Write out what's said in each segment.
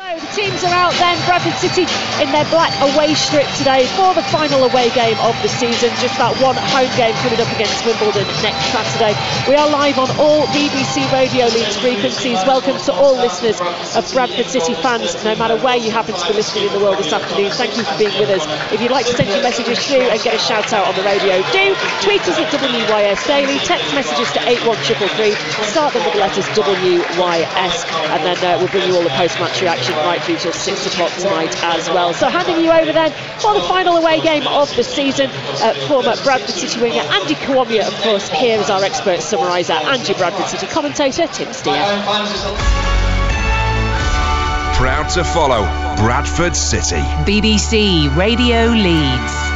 The teams are out then. Bradford City in their black away strip today for the final away game of the season. Just that one home game coming up against Wimbledon next Saturday. We are live on all BBC Radio Leeds frequencies. Welcome to all listeners of Bradford City fans, no matter where you happen to be listening in the world this afternoon. Thank you for being with us. If you'd like to send your messages through and get a shout out on the radio, do tweet us at WYS Daily, text messages to 81333, start them with the letters WYS, and then we'll bring you all the post-match reaction right through till 6 o'clock tonight as well. So handing you over then for the final away game of the season, former Bradford City winger Andy Kawamia, of course. Here is our expert summariser and your Bradford City commentator, Tim Steer. Proud to follow Bradford City. BBC Radio Leeds.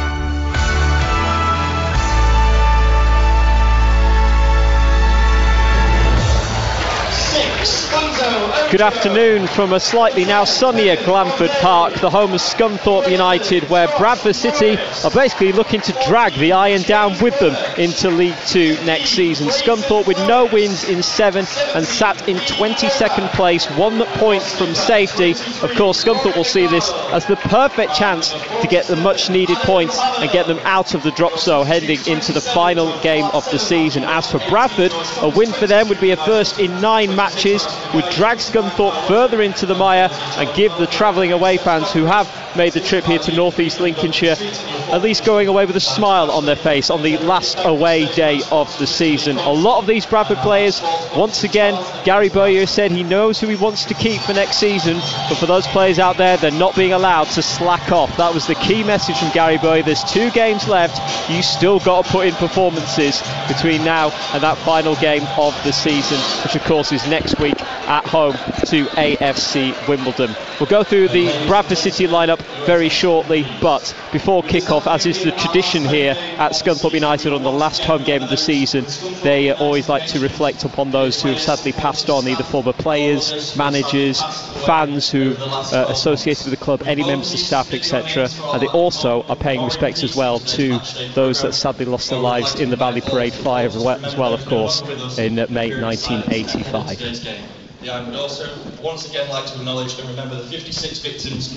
Good afternoon from a slightly now sunnier Glanford Park, the home of Scunthorpe United, where Bradford City are basically looking to drag the Iron down with them into League 2 next season. Scunthorpe with no wins in 7 and sat in 22nd place, 1 point from safety. Of course, Scunthorpe will see this as the perfect chance to get the much needed points and get them out of the drop zone heading into the final game of the season. As for Bradford, a win for them would be a first in 9 matches, would drag Scunthorpe further into the mire and give the travelling away fans who have made the trip here to North East Lincolnshire at least going away with a smile on their face on the last away day of the season. A lot of these Bradford players, once again, Gary Bowyer said he knows who he wants to keep for next season, but for those players out there, they're not being allowed to slack off. That was the key message from Gary Bowyer. There's 2 games left, you still got to put in performances between now and that final game of the season, which of course is next week at home to AFC Wimbledon. We'll go through the Bradford City lineup very shortly, but before kick-off, as is the tradition here at Scunthorpe United on the last home game of the season, they always like to reflect upon those who have sadly passed on, either former players, managers, fans who are associated with the club, any members of staff, etc. And they also are paying respects as well to those that sadly lost their lives in the Valley Parade fire as well, of course, in May 1985. I would also once again like to acknowledge and remember the 56 victims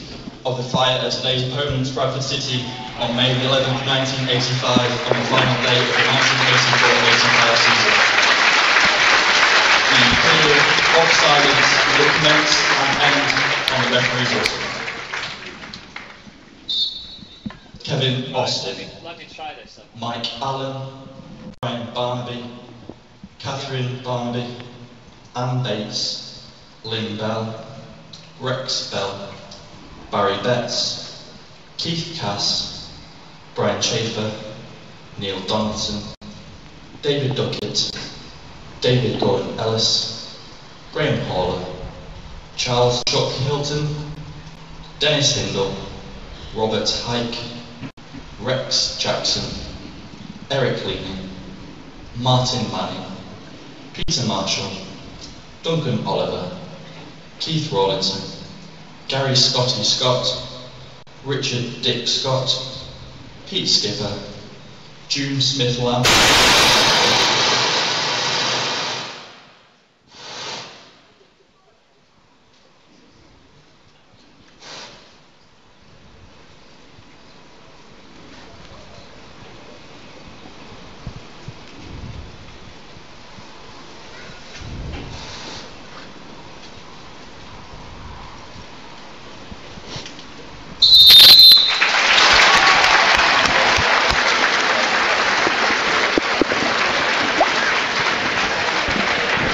of the fire at today's opponents, Bradford City, on May the 11th, 1985, on the final day of the 1984-85 season. The period of silence will commence and end on the referee's whistle. Kevin Austin, Mike Allen, Brian Barnaby, Catherine Barnaby, Anne Bates, Lynn Bell, Rex Bell, Barry Betts, Keith Cass, Brian Chafer, Neil Donaldson, David Duckett, David Gordon Ellis, Graham Hawler, Charles Chuck Hilton, Dennis Hindle, Robert Hike, Rex Jackson, Eric Lehman, Martin Manning, Peter Marshall, Duncan Oliver, Keith Rawlinson, Gary Scotty Scott, Richard Dick Scott, Pete Skipper, June Smith Lamb,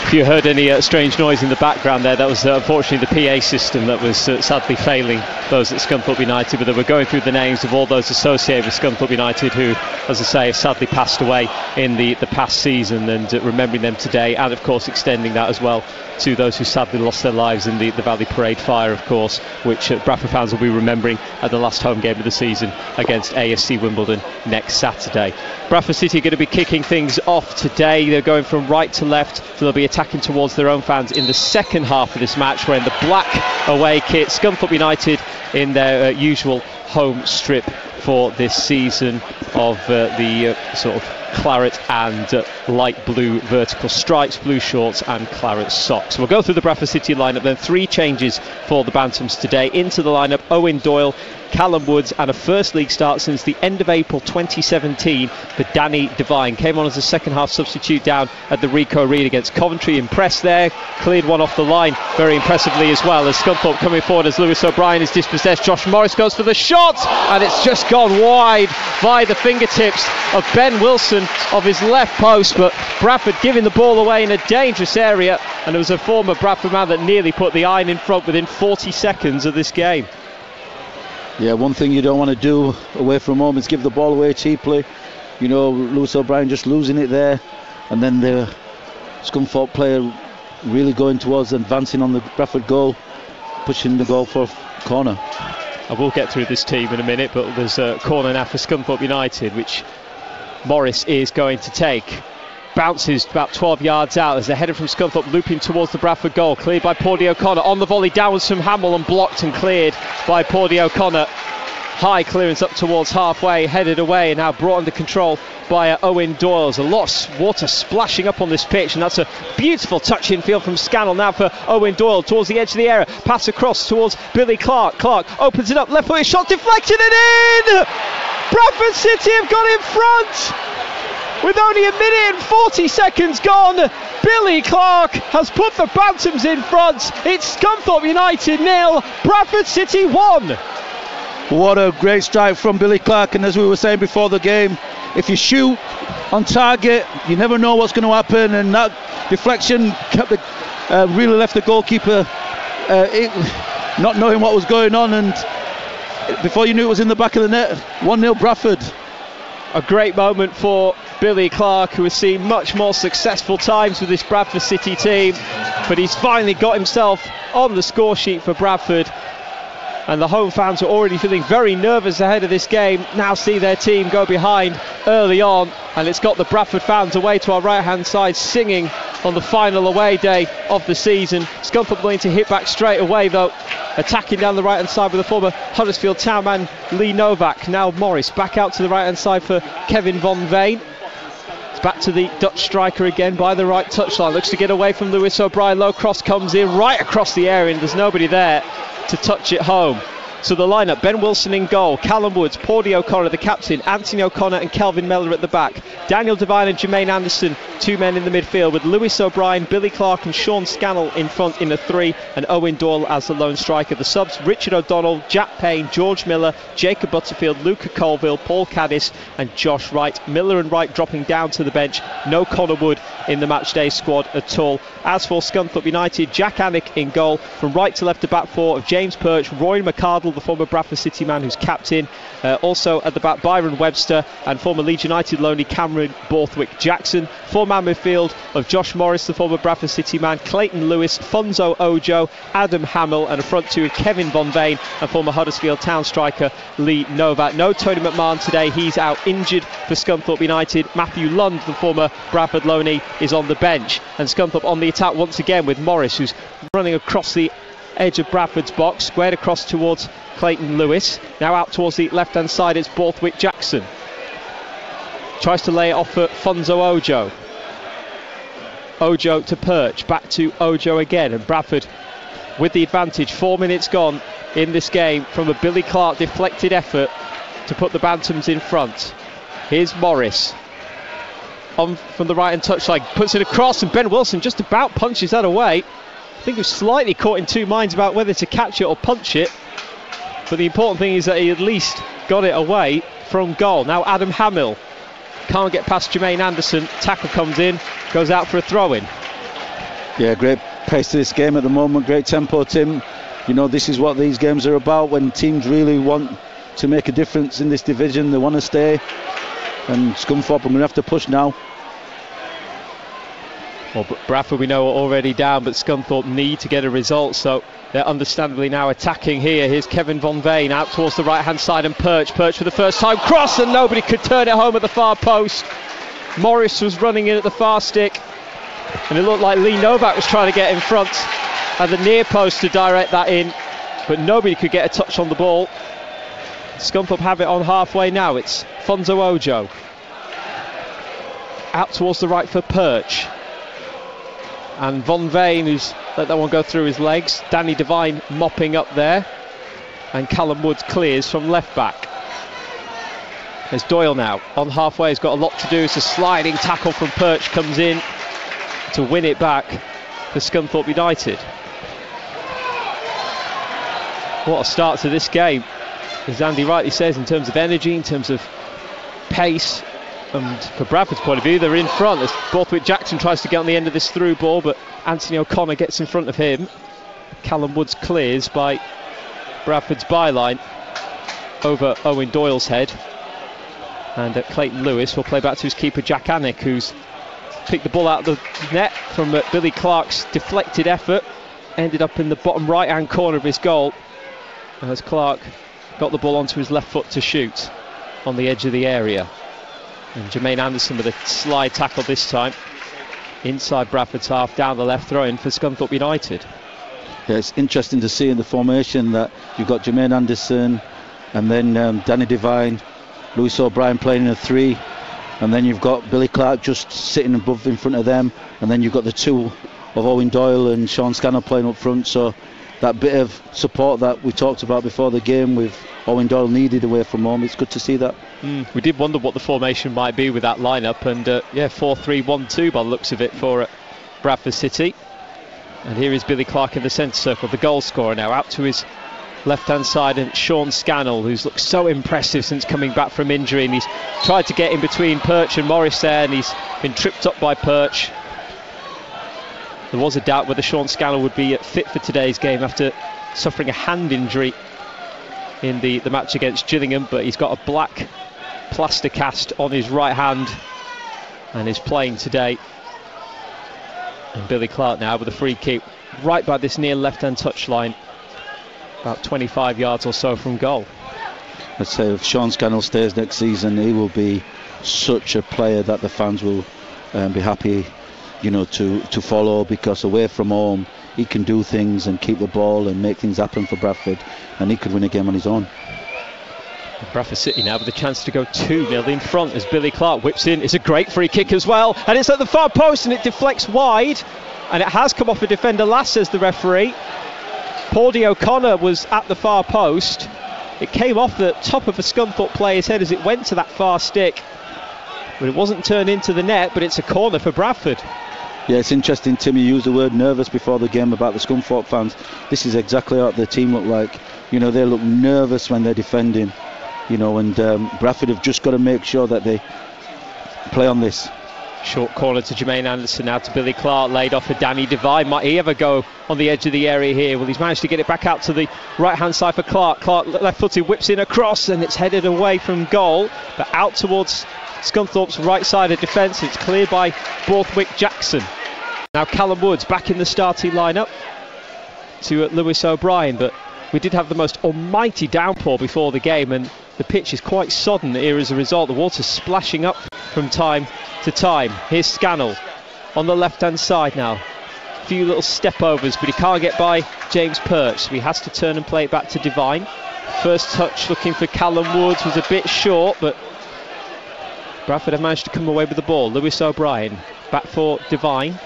If you heard any strange noise in the background there, that was unfortunately the PA system that was sadly failing those at Scunthorpe United, but they were going through the names of all those associated with Scunthorpe United who, as I say, have sadly passed away in the past season, and remembering them today, and of course extending that as well to those who sadly lost their lives in the Valley Parade fire, of course, which Bradford fans will be remembering at the last home game of the season against AFC Wimbledon next Saturday. Bradford City are going to be kicking things off today. They're going from right to left, so they'll be attacking towards their own fans in the second half of this match. We're in the black away kit. Scunthorpe United in their usual home strip for this season of the sort of claret and light blue vertical stripes, blue shorts and claret socks. We'll go through the Bradford City lineup then. 3 changes for the Bantams today. Into the lineup, Owen Doyle, Callum Woods, and a first league start since the end of April 2017 for Danny Devine. Came on as a second half substitute down at the Ricoh Arena against Coventry. Impressed there, cleared one off the line very impressively as well, as Scunthorpe coming forward as Lewis O'Brien is dispossessed. Josh Morris goes for the shot, and it's just gone wide by the fingertips of Ben Wilson of his left post, but Bradford giving the ball away in a dangerous area, and there was a former Bradford man that nearly put the iron in front within 40 seconds of this game. Yeah, one thing you don't want to do away from home is give the ball away cheaply. You know, Lewis O'Brien just losing it there, and then the Scunthorpe player really going towards advancing on the Bradford goal, pushing the goal for a corner. I will get through this team in a minute, but there's a corner now for Scunthorpe United, which Morris is going to take. Bounces about 12 yards out as the header from Scunthorpe looping towards the Bradford goal, cleared by Pordy O'Connor. On the volley downwards from Hamill and blocked and cleared by Pordy O'Connor. High clearance up towards halfway, headed away, and now brought under control by Owen Doyle. There's a lot of water splashing up on this pitch, and that's a beautiful touch in field from Scannell now for Owen Doyle towards the edge of the area. Pass across towards Billy Clark. Clark opens it up, left footed shot deflected and in! Bradford City have got in front! With only a minute and 40 seconds gone, Billy Clark has put the Bantams in front. It's Scunthorpe United 0, Bradford City 1. What a great strike from Billy Clark, and as we were saying before the game, if you shoot on target, you never know what's going to happen, and that deflection kept really left the goalkeeper not knowing what was going on, and before you knew it was in the back of the net. 1-0 Bradford. A great moment for Billy Clark, who has seen much more successful times with this Bradford City team, but he's finally got himself on the score sheet for Bradford, and the home fans are already feeling very nervous ahead of this game. Now see their team go behind early on, and it's got the Bradford fans away to our right hand side singing on the final away day of the season. Scunthorpe going to hit back straight away though, attacking down the right hand side with the former Huddersfield Town man Lee Novak. Now Morris back out to the right hand side for Kevin Von Veen. It's back to the Dutch striker again by the right touchline, looks to get away from Lewis O'Brien. Low cross comes in right across the area, and there's nobody there to touch it home. So the lineup: Ben Wilson in goal, Callum Woods, Pordy O'Connor the captain, Anthony O'Connor and Kelvin Mellor at the back, Daniel Devine and Jermaine Anderson, 2 men in the midfield, with Lewis O'Brien, Billy Clark and Sean Scannell in front in a 3, and Owen Doyle as the lone striker. The subs: Richard O'Donnell, Jack Payne, George Miller, Jacob Butterfield, Luca Colville, Paul Caddis and Josh Wright. Miller and Wright dropping down to the bench. No Connor Wood in the matchday squad at all. As for Scunthorpe United, Jack Annick in goal, from right to left to back 4 of James Perch, Roy McArdle, the former Bradford City man who's captain, also at the back Byron Webster and former Leeds United loanee Cameron Borthwick Jackson. 4-man midfield of Josh Morris, the former Bradford City man, Clayton Lewis, Fonzo Ojo, Adam Hamill, and a front 2 of Kevin Von Veen and former Huddersfield Town striker Lee Novak. No Tony McMahon today, he's out injured for Scunthorpe United. Matthew Lund, the former Bradford loanee, is on the bench, and Scunthorpe on the attack once again with Morris, who's running across the edge of Bradford's box, squared across towards Clayton Lewis. Now out towards the left hand side, it's Borthwick Jackson. Tries to lay it off for Fonzo Ojo. Ojo to Perch, back to Ojo again, and Bradford with the advantage. 4 minutes gone in this game from a Billy Clark deflected effort to put the Bantams in front. Here's Morris on from the right hand touchline, puts it across, and Ben Wilson just about punches that away. I think he was slightly caught in 2 minds about whether to catch it or punch it, but the important thing is that he at least got it away from goal. Now Adam Hamill can't get past Jermaine Anderson. Tackle comes in, goes out for a throw-in. Yeah, great pace to this game at the moment, great tempo, Tim. You know, this is what these games are about, when teams really want to make a difference in this division. They want to stay, and Scunthorpe are going to have to push now. Well, Bradford we know are already down, but Scunthorpe need to get a result, so they're understandably now attacking here. Here's Kevin Von Veen out towards the right hand side, and Perch for the first time, cross, and nobody could turn it home at the far post. Morris was running in at the far stick, and it looked like Lee Novak was trying to get in front at the near post to direct that in, but nobody could get a touch on the ball. Scunthorpe have it on halfway now. It's Fonzo Ojo. out towards the right for Perch. And Von Veen, who's let that one go through his legs. Danny Devine mopping up there. And Callum Woods clears from left back. There's Doyle now on halfway. He's got a lot to do. It's a sliding tackle from Perch, comes in to win it back for Scunthorpe United. What a start to this game, as Andy rightly says, in terms of energy, in terms of pace. And for Bradford's point of view, they're in front as Borthwick Jackson tries to get on the end of this through ball, but Anthony O'Connor gets in front of him. Callum Woods clears by Bradford's byline over Owen Doyle's head. And Clayton Lewis will play back to his keeper Jack Anick, who's picked the ball out of the net from Billy Clark's deflected effort. Ended up in the bottom right hand corner of his goal as Clark got the ball onto his left foot to shoot on the edge of the area. And Jermaine Anderson with a slide tackle this time inside Bradford's half, down the left, throw in for Scunthorpe United. Yeah, it's interesting to see in the formation that you've got Jermaine Anderson and then Danny Devine, Lewis O'Brien playing in a 3, and then you've got Billy Clark just sitting above in front of them, and then you've got the 2 of Owen Doyle and Sean Scannell playing up front. So that bit of support that we talked about before the game with Owen Doyle needed away from home, it's good to see that. We did wonder what the formation might be with that lineup, and 4-3-1-2 by the looks of it for Bradford City. And here is Billy Clark in the centre circle, the goal scorer now, out to his left hand side, and Sean Scannell, who's looked so impressive since coming back from injury, and he's tried to get in between Perch and Morris there, and he's been tripped up by Perch. There was a doubt whether Sean Scannell would be fit for today's game after suffering a hand injury in the match against Gillingham, but he's got a black plaster cast on his right hand and is playing today. And Billy Clark now with a free kick right by this near left hand touchline, about 25 yards or so from goal. I'd say if Sean Scannell stays next season, he will be such a player that the fans will be happy, you know, to follow, because away from home he can do things and keep the ball and make things happen for Bradford, and he could win a game on his own. Bradford City now with a chance to go 2-0 in front as Billy Clark whips in. It's a great free kick as well, and it's at the far post and it deflects wide, and it has come off a defender last, says the referee. Paudie O'Connor was at the far post. It came off the top of a Scunthorpe player's head as it went to that far stick, but it wasn't turned into the net, but it's a corner for Bradford. Yeah, it's interesting, Tim, you used the word nervous before the game about the Scunthorpe fans. This is exactly what the team look like. You know, they look nervous when they're defending, you know, and Bradford have just got to make sure that they play on this. Short corner to Jermaine Anderson, now to Billy Clark, laid off for Danny Devine. Might he ever go on the edge of the area here? Well, he's managed to get it back out to the right hand side for Clark. Clark left-footed, whips in across, and it's headed away from goal, but out towards Scunthorpe's right side of defence. It's cleared by Borthwick Jackson. Now Callum Woods back in the starting lineup to Lewis O'Brien, but we did have the most almighty downpour before the game, and the pitch is quite sodden here as a result. The water's splashing up from time to time. Here's Scannell on the left hand side now. A few little step overs, but he can't get by James Perch, so he has to turn and play it back to Devine. First touch looking for Callum Woods was a bit short, but Bradford have managed to come away with the ball. Lewis O'Brien back for Devine,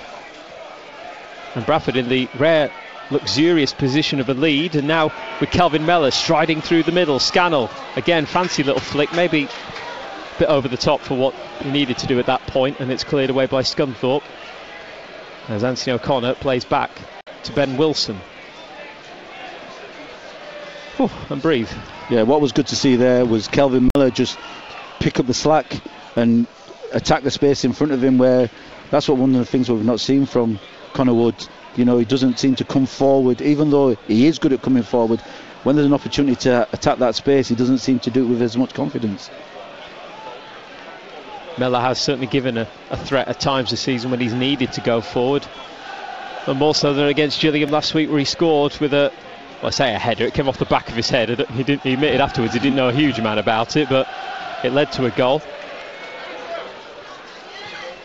and Bradford in the rare luxurious position of a lead, and now with Kelvin Mellor striding through the middle. Scannell again, fancy little flick, maybe a bit over the top for what he needed to do at that point, and it's cleared away by Scunthorpe as Anthony O'Connor plays back to Ben Wilson. Whew, and breathe. Yeah, what was good to see there was Kelvin Mellor just pick up the slack and attack the space in front of him, where that's what one of the things we've not seen from Connor Wood. You know, he doesn't seem to come forward, even though he is good at coming forward. When there's an opportunity to attack that space, he doesn't seem to do it with as much confidence. Mellor has certainly given a threat at times this season when he's needed to go forward, and more so than against Gillingham last week, where he scored with a header. It came off the back of his head. He admitted afterwards he didn't know a huge amount about it, but it led to a goal.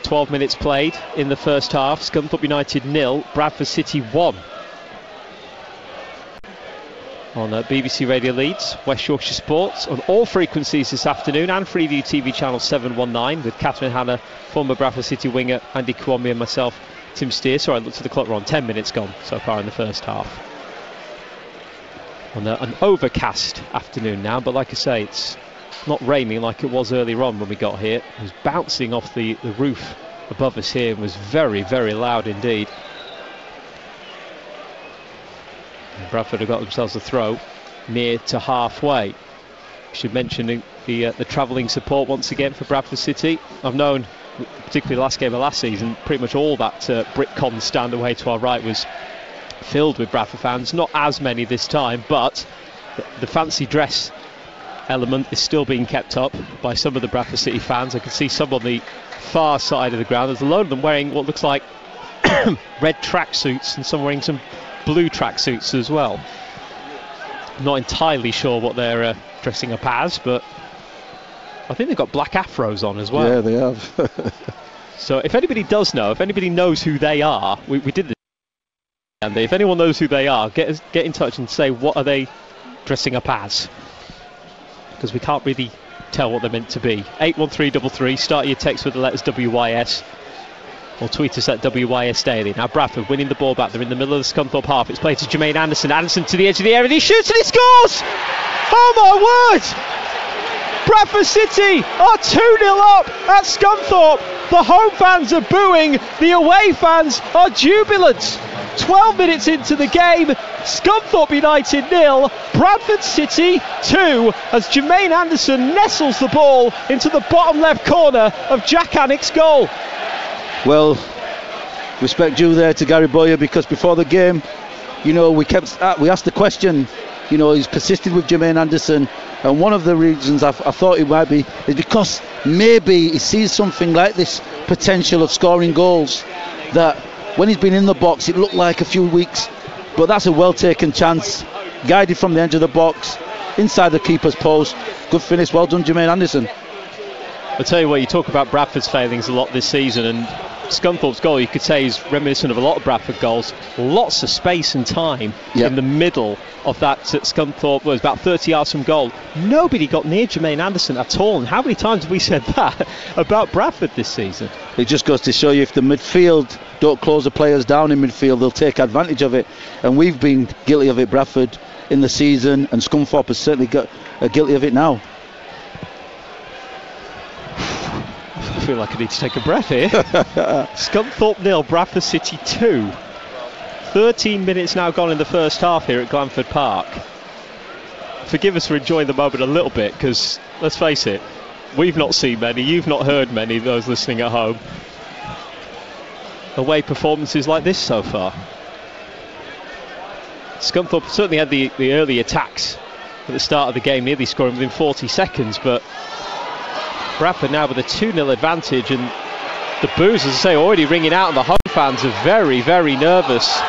12 minutes played in the first half. Scunthorpe United 0, Bradford City 1. on BBC Radio Leeds, West Yorkshire Sports, on all frequencies this afternoon, and Freeview TV channel 719 with Catherine Hanna, former Bradford City winger Andy Kwame, and myself, Tim Steer. Sorry, I looked at the clock, we're on 10 minutes gone so far in the first half. On an overcast afternoon now, but like I say, it's not raining like it was earlier on when we got here. It was bouncing off the roof above us here and was very, very loud indeed. And Bradford have got themselves a throw near to halfway. I should mention the travelling support once again for Bradford City. I've known, particularly the last game of last season, pretty much all that Britcon stand away to our right was filled with Bradford fans. Not as many this time, but the fancy dress element is still being kept up by some of the Bradford City fans. I can see some on the far side of the ground. There's a load of them wearing what looks like red tracksuits, and some wearing some blue tracksuits as well. Not entirely sure what they're dressing up as, but I think they've got black afros on as well. Yeah, they have. So if anybody does know, if anybody knows who they are, we did this, and if anyone knows who they are, get in touch and say what are they dressing up as, because we can't really tell what they're meant to be. 81333, start your text with the letters WYS, or tweet us at WYS Daily. Now Bradford winning the ball back. They're in the middle of the Scunthorpe half. It's played to Jermaine Anderson. Anderson to the edge of the area, and he shoots and he scores! Oh my word! Bradford City are 2-0 up at Scunthorpe. The home fans are booing. The away fans are jubilant. 12 minutes into the game, Scunthorpe United 0, Bradford City 2, as Jermaine Anderson nestles the ball into the bottom left corner of Jack Anick's goal. Well, respect due there to Gary Boyer, because before the game, you know, we asked the question, you know, he's persisted with Jermaine Anderson, and one of the reasons I thought he might be is because maybe he sees something like this potential of scoring goals that when he's been in the box it looked like a few weeks, but that's a well taken chance, guided from the edge of the box inside the keeper's post. Good finish, well done Jermaine Anderson. I'll tell you what, you talk about Bradford's failings a lot this season, and Scunthorpe's goal, you could say, is reminiscent of a lot of Bradford goals. Lots of space and time in the middle of that. Scunthorpe was about 30 yards from goal. Nobody got near Jermaine Anderson at all, and how many times have we said that about Bradford this season? It just goes to show you, if the midfield don't close the players down in midfield, they'll take advantage of it, and we've been guilty of it, Bradford, in the season, and Scunthorpe has certainly got guilty of it now. I feel like I need to take a breath here. Scunthorpe 0, Bradford City 2. 13 minutes now gone in the first half here at Glanford Park. Forgive us for enjoying the moment a little bit, because let's face it, we've not seen many, you've not heard many, those listening at home, away performances like this so far. Scunthorpe certainly had the early attacks at the start of the game, nearly scoring within 40 seconds, but Bradford now with a 2-0 advantage, and the boos, as I say, already ringing out, and the home fans are very, very nervous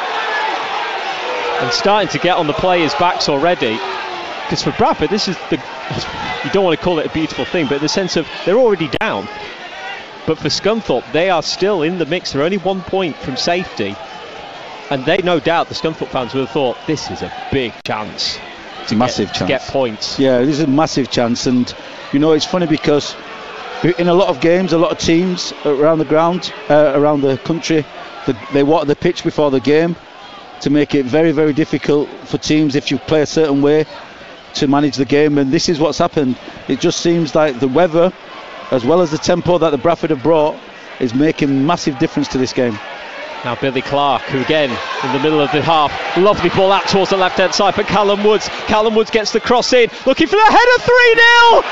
and starting to get on the players' backs already. Because for Bradford, this is you don't want to call it a beautiful thing, but in the sense of they're already down. But for Scunthorpe, they are still in the mix. They're only 1 point from safety, and they, no doubt, the Scunthorpe fans would have thought this is a big chance. It's a massive chance to get points. Yeah, it is a massive chance, and you know, it's funny because in a lot of games, a lot of teams around the ground, around the country, they water the pitch before the game to make it very, very difficult for teams, if you play a certain way, to manage the game. And this is what's happened. It just seems like the weather, as well as the tempo that the Bradford have brought, is making massive difference to this game. Now Billy Clark, who again in the middle of the half, lovely ball out towards the left hand side for Callum Woods. Callum Woods gets the cross in, looking for the header. 3-0.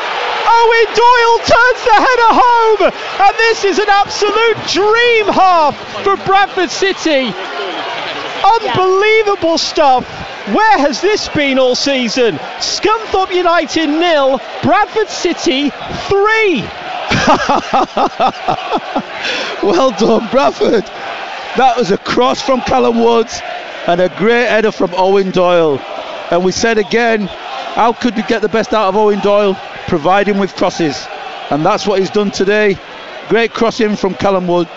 Owen Doyle turns the header home, and this is an absolute dream half for Bradford City. Unbelievable stuff. Where has this been all season? Scunthorpe United 0, Bradford City 3. Well done, Bradford. That was a cross from Callum Woods and a great header from Owen Doyle. And we said again, how could we get the best out of Owen Doyle? Provide him with crosses. And that's what he's done today. Great cross in from Callum Woods.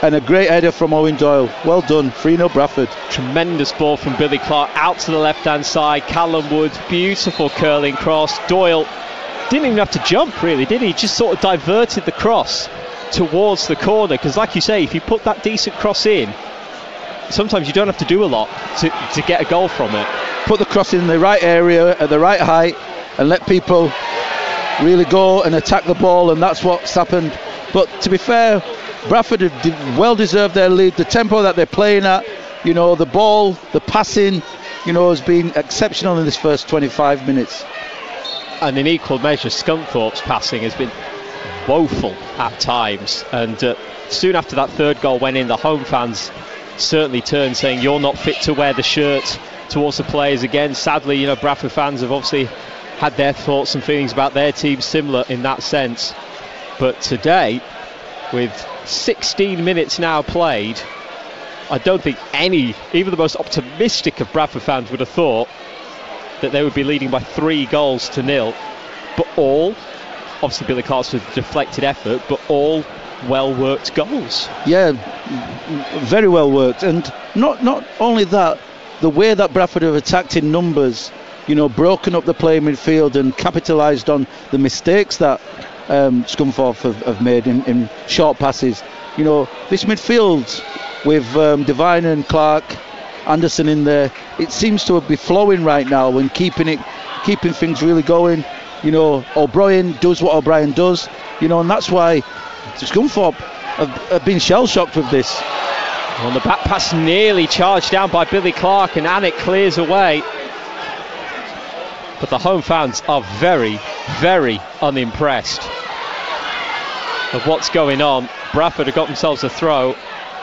and a great header from Owen Doyle. Well done, 3-0 Bradford. Tremendous ball from Billy Clark out to the left-hand side. Callum Wood, beautiful curling cross. Doyle didn't even have to jump, really, did he? Just sort of diverted the cross towards the corner, because like you say, if you put that decent cross in, sometimes you don't have to do a lot to get a goal from it. Put the cross in the right area at the right height and let people really go and attack the ball, and that's what's happened. But to be fair, Bradford have well deserved their lead. The tempo that they're playing at, you know, the ball, the passing, you know, has been exceptional in this first 25 minutes. And in equal measure, Scunthorpe's passing has been woeful at times, and soon after that third goal went in, the home fans certainly turned, saying you're not fit to wear the shirt towards the players again. Sadly, you know, Bradford fans have obviously had their thoughts and feelings about their team similar in that sense. But today, with 16 minutes now played, I don't think any, even the most optimistic of Bradford fans would have thought that they would be leading by 3-0. But all, obviously Billy Clark's a deflected effort, but all well worked goals. Yeah, very well worked. And not only that, the way that Bradford have attacked in numbers, you know, broken up the play in midfield and capitalised on the mistakes that Scunthorpe have made in short passes. You know, this midfield with Devine and Clark, Anderson in there, it seems to be flowing right now and keeping things really going. You know, O'Brien does what O'Brien does, you know, and that's why Scunthorpe have been shell-shocked with this. On the back pass, nearly charged down by Billy Clark, and Alnwick clears away. But the home fans are very, very unimpressed of what's going on. Bradford have got themselves a throw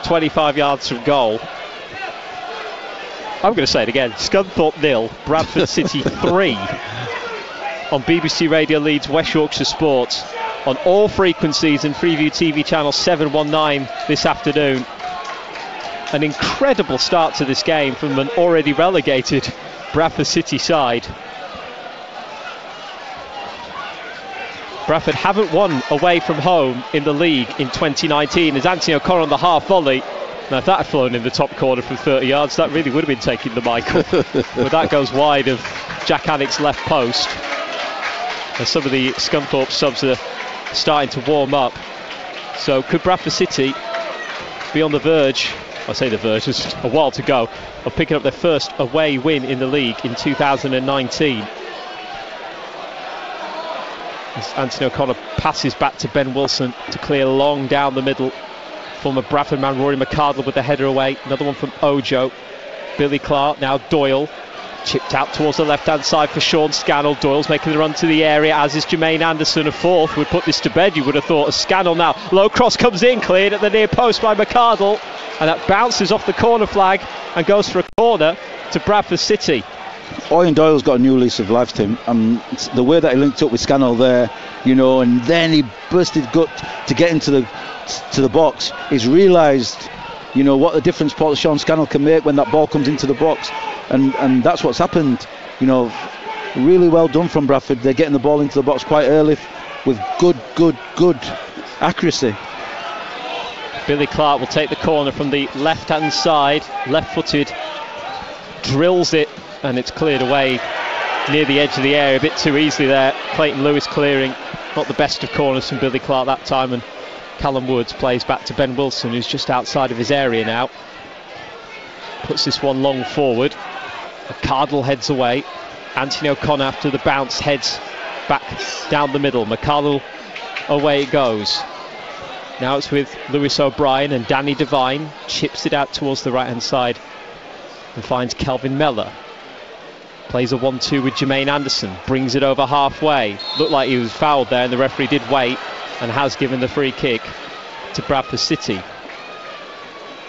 25 yards from goal. I'm going to say it again. Scunthorpe 0, Bradford City 3 on BBC Radio Leeds West Yorkshire Sports on all frequencies and Freeview TV channel 719 this afternoon. An incredible start to this game from an already relegated Bradford City side. Bradford haven't won away from home in the league in 2019. As Anthony O'Connor on the half volley. Now, if that had flown in the top corner from 30 yards, that really would have been taking the Michael. But that goes wide of Jack Alnwick's left post. And some of the Scunthorpe subs are starting to warm up. So could Bradford City be on the verge, I say the verge, there's a while to go, of picking up their first away win in the league in 2019? As Anthony O'Connor passes back to Ben Wilson to clear long down the middle. Former Bradford man Rory McCardle with the header away. Another one from Ojo. Billy Clark, now Doyle. Chipped out towards the left-hand side for Sean Scannell. Doyle's making the run to the area, as is Jermaine Anderson. A fourth would put this to bed, you would have thought. As Scannell now, low cross comes in, cleared at the near post by McCardle. And that bounces off the corner flag and goes for a corner to Bradford City. Owen Doyle's got a new lease of life, Tim. The way that he linked up with Scannell there, you know, and then he bursted gut to get into the box. He's realised, you know, what the difference Paul Sean Scannell can make when that ball comes into the box, and that's what's happened. You know, really well done from Bradford. They're getting the ball into the box quite early with good accuracy. Billy Clark will take the corner from the left-hand side, left-footed, drills it, and it's cleared away near the edge of the area a bit too easily there. Clayton Lewis clearing, not the best of corners from Billy Clark that time, and Callum Woods plays back to Ben Wilson, who's just outside of his area now. Puts this one long forward. McCardle heads away. Anthony O'Connor, after the bounce, heads back down the middle. McCardle, away it goes. Now it's with Lewis O'Brien, and Danny Devine chips it out towards the right-hand side and finds Kelvin Mellor. Plays a 1-2 with Jermaine Anderson. Brings it over halfway. Looked like he was fouled there, and the referee did wait and has given the free kick to Bradford City.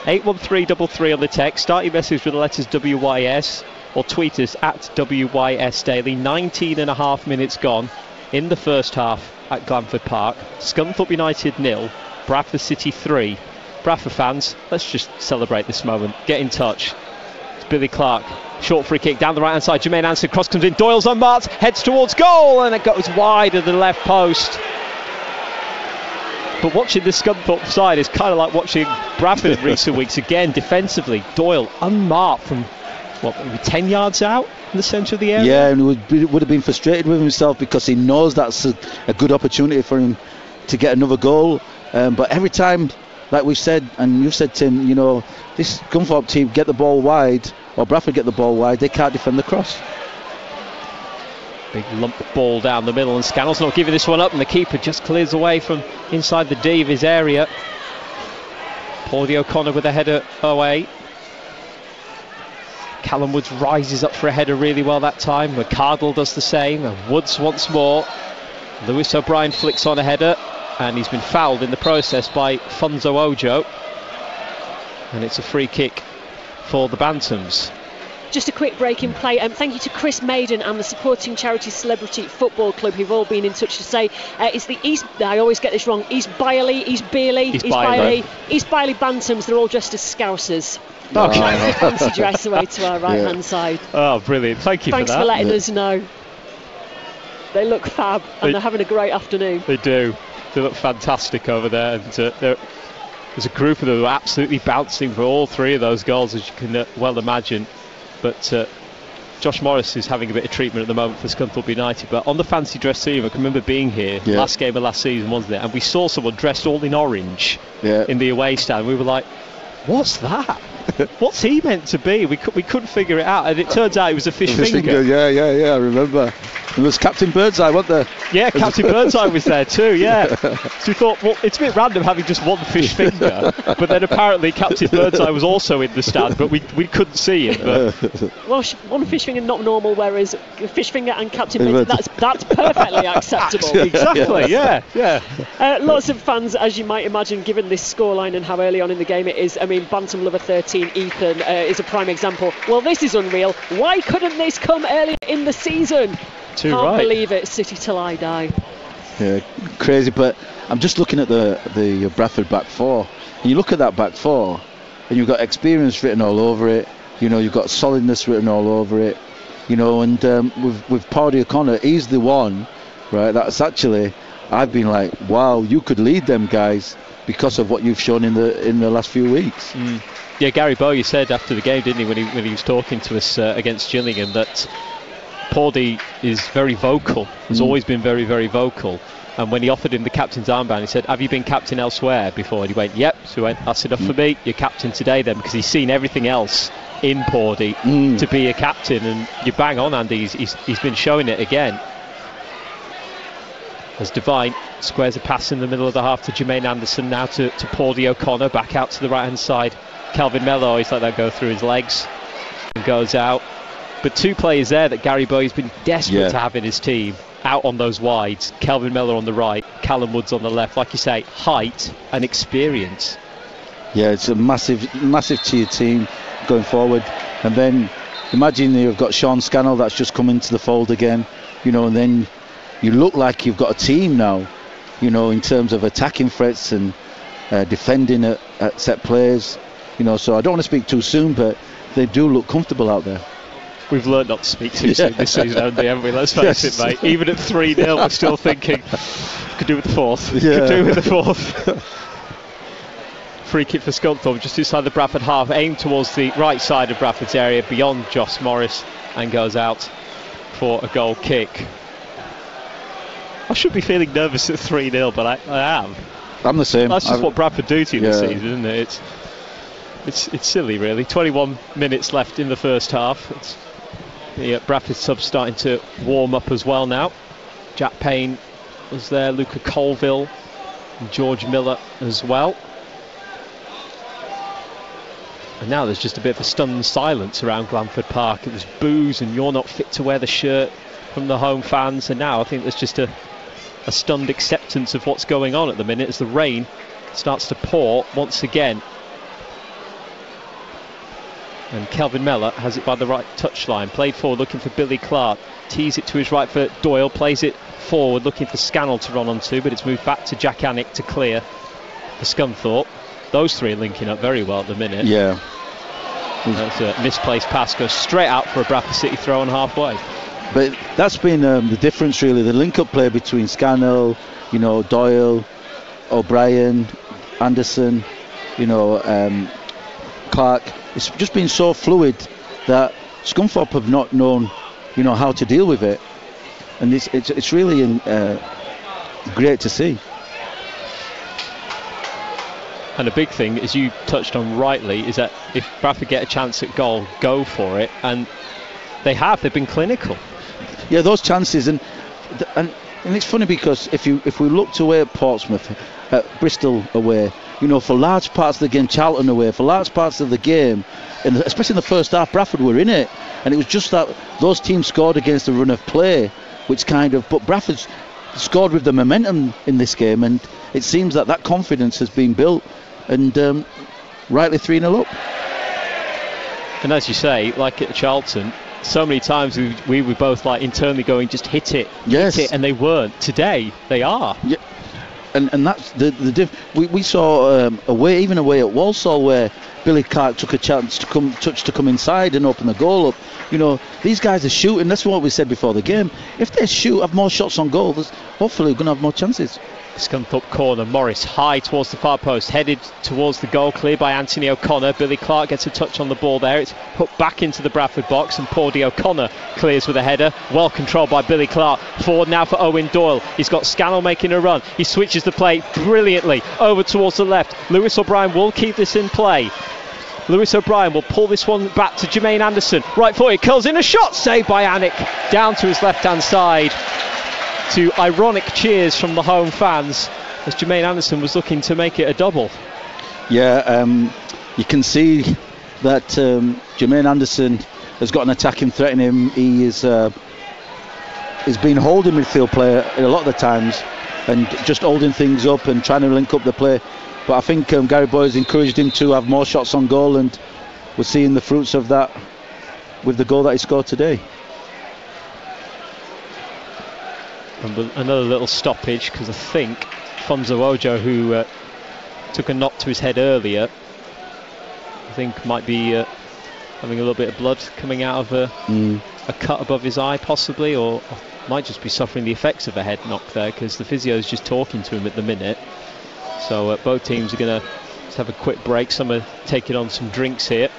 81333 on the text. Start your message with the letters WYS or tweet us at WYS Daily. 19.5 minutes gone in the first half at Glanford Park. Scunthorpe United 0, Bradford City 3. Bradford fans, let's just celebrate this moment. Get in touch. It's Billy Clark. Short free kick down the right hand side. Jermaine Anderson, cross comes in. Doyle's unmarked, heads towards goal, and it goes wide of the left post. But watching the Scunthorpe side is kind of like watching Bradford in recent weeks. Again, defensively, Doyle unmarked from, maybe 10 yards out in the centre of the area? Yeah, and would have been frustrated with himself because he knows that's a good opportunity for him to get another goal. But every time, like we've said, and you've said, Tim, this Scunthorpe team get the ball wide, or Bradford get the ball wide, they can't defend the cross. Big lump ball down the middle, and Scannell's not giving this one up, and the keeper just clears away from inside the D of his area. Paudie O'Connor with a header away. Callum Woods rises up for a header really well that time. McCardle does the same, and Woods once more. Lewis O'Brien flicks on a header, and he's been fouled in the process by Funzo Ojo, and it's a free kick for the Bantams. Just a quick break in play. Thank you to Chris Maiden and the supporting charity Celebrity Football Club, who've all been in touch to say it's the East. I always get this wrong. East Byerley Bantams. They're all dressed as Scousers. Okay. Fancy dress away to our right hand side. Oh, brilliant! Thanks for letting us know. They look fab, and they're having a great afternoon. They do. They look fantastic over there, and there's a group of them who are absolutely bouncing for all three of those goals, as you can well imagine. But Josh Morris is having a bit of treatment at the moment for Scunthorpe United. But on the fancy dress team, I can remember being here last game of last season, wasn't it? And we saw someone dressed all in orange in the away stand. We were like, what's that? What's he meant to be? We couldn't figure it out, and it turns out it was a fish finger. Yeah, I remember. It was Captain Birdseye, wasn't there? Yeah, Captain Birdseye was there too, yeah. So we thought, well, it's a bit random having just one fish finger, but then apparently Captain Birdseye was also in the stand, but we couldn't see him. But well, one fish finger not normal, whereas fish finger and Captain Birdseye, that's perfectly acceptable. Exactly, yeah. Lots of fans, as you might imagine, given this scoreline and how early on in the game it is. I mean, Bantam Lover 13, Ethan, is a prime example. Well, this is unreal. Why couldn't this come earlier in the season? Can't believe it, City till I die. Yeah, crazy. But I'm just looking at the Bradford back four, and you look at that back four, and you've got experience written all over it. You've got solidness written all over it. And with Paudie O'Connor, he's the one, right? That's actually, I've been like, wow, you could lead them guys because of what you've shown in the last few weeks. Yeah, Gary Bowyer said after the game, didn't he, when he was talking to us against Gillingham, that Paudie is very vocal, has always been very, very vocal. And when he offered him the captain's armband, he said, have you been captain elsewhere before? And he went, yep. So he went, that's enough for me, you're captain today then, because he's seen everything else in Paudie to be a captain. And you bang on, Andy, he's been showing it again. As Devine squares a pass in the middle of the half to Jermaine Anderson, now to Paudie O'Connor, back out to the right hand side. Kelvin Mello, he's let that go through his legs and goes out. But two players there that Gary Bowye's been desperate to have in his team, out on those wides. Kelvin Miller on the right, Callum Woods on the left. Like you say, height and experience. Yeah, it's a massive to your team going forward. And then imagine you've got Sean Scannell that's just come into the fold again, and then you look like you've got a team now, in terms of attacking threats and defending at set plays. So I don't want to speak too soon, but they do look comfortable out there. We've learned not to speak too soon this season, haven't we? Let's face it, mate. Even at 3-0, we're still thinking, could do with the fourth. Could do with the fourth. Free kick for Scunthorpe, just inside the Bradford half, aimed towards the right side of Bradford's area, beyond Josh Morris, and goes out for a goal kick. I should be feeling nervous at 3-0, but I am. I'm the same. That's just what Bradford do to you this season, isn't it? It's silly, really. 21 minutes left in the first half. The Bradford subs starting to warm up as well now. Jack Payne was there, Luca Colville, and George Miller as well. And now there's just a bit of a stunned silence around Glanford Park. It was boos and you're not fit to wear the shirt from the home fans, and now I think there's just a stunned acceptance of what's going on at the minute as the rain starts to pour once again. And Kelvin Mellor has it by the right touchline, played forward looking for Billy Clark, tees it to his right for Doyle, plays it forward looking for Scannell to run onto, but it's moved back to Jack Anick to clear for Scunthorpe. Those three are linking up very well at the minute. Yeah. That's a misplaced pass, goes straight out for a Bradford City throw on halfway. But that's been the difference really, the link-up play between Scannell, Doyle, O'Brien, Anderson, Clark. It's just been so fluid that Scunthorpe have not known, how to deal with it, and it's really great to see. And a big thing, as you touched on rightly, is that if Bradford get a chance at goal, go for it, and they've been clinical. Yeah, those chances, and it's funny because if we looked away at Portsmouth, at Bristol away, for large parts of the game, Charlton away, for large parts of the game, and especially in the first half, Bradford were in it, and it was just that those teams scored against the run of play, but Bradford scored with the momentum in this game, and it seems that confidence has been built, and rightly 3-0 up. And as you say, like at Charlton, so many times we were both like internally going, just hit it, and they weren't. Today they are. Yeah. And that's the we saw away at Walsall, where Billy Clark took a chance to come inside and open the goal up. These guys are shooting. That's what we said before the game. If they have more shots on goal, hopefully we're going to have more chances. Scunthorpe corner, Morris high towards the far post, headed towards the goal, cleared by Anthony O'Connor. Billy Clark gets a touch on the ball there. It's put back into the Bradford box, and Paudie O'Connor clears with a header. Well controlled by Billy Clark. Forward now for Owen Doyle. He's got Scannell making a run. He switches the play brilliantly over towards the left. Lewis O'Brien will keep this in play. Lewis O'Brien will pull this one back to Jermaine Anderson. Right foot, it curls in, a shot saved by Anik down to his left-hand side, to ironic cheers from the home fans as Jermaine Anderson was looking to make it a double. Yeah, you can see that Jermaine Anderson has got an attacking threat in him. He is he's been holding midfield player a lot of the times and just holding things up and trying to link up the play. But I think Gary Boyes encouraged him to have more shots on goal, and we're seeing the fruits of that with the goal that he scored today. And another little stoppage, because I think Fonzo Ojo, who took a knock to his head earlier, I think might be having a little bit of blood coming out of a cut above his eye possibly, or might just be suffering the effects of a head knock there, because the physio is just talking to him at the minute. So both teams are going to have a quick break. Some are taking on some drinks here.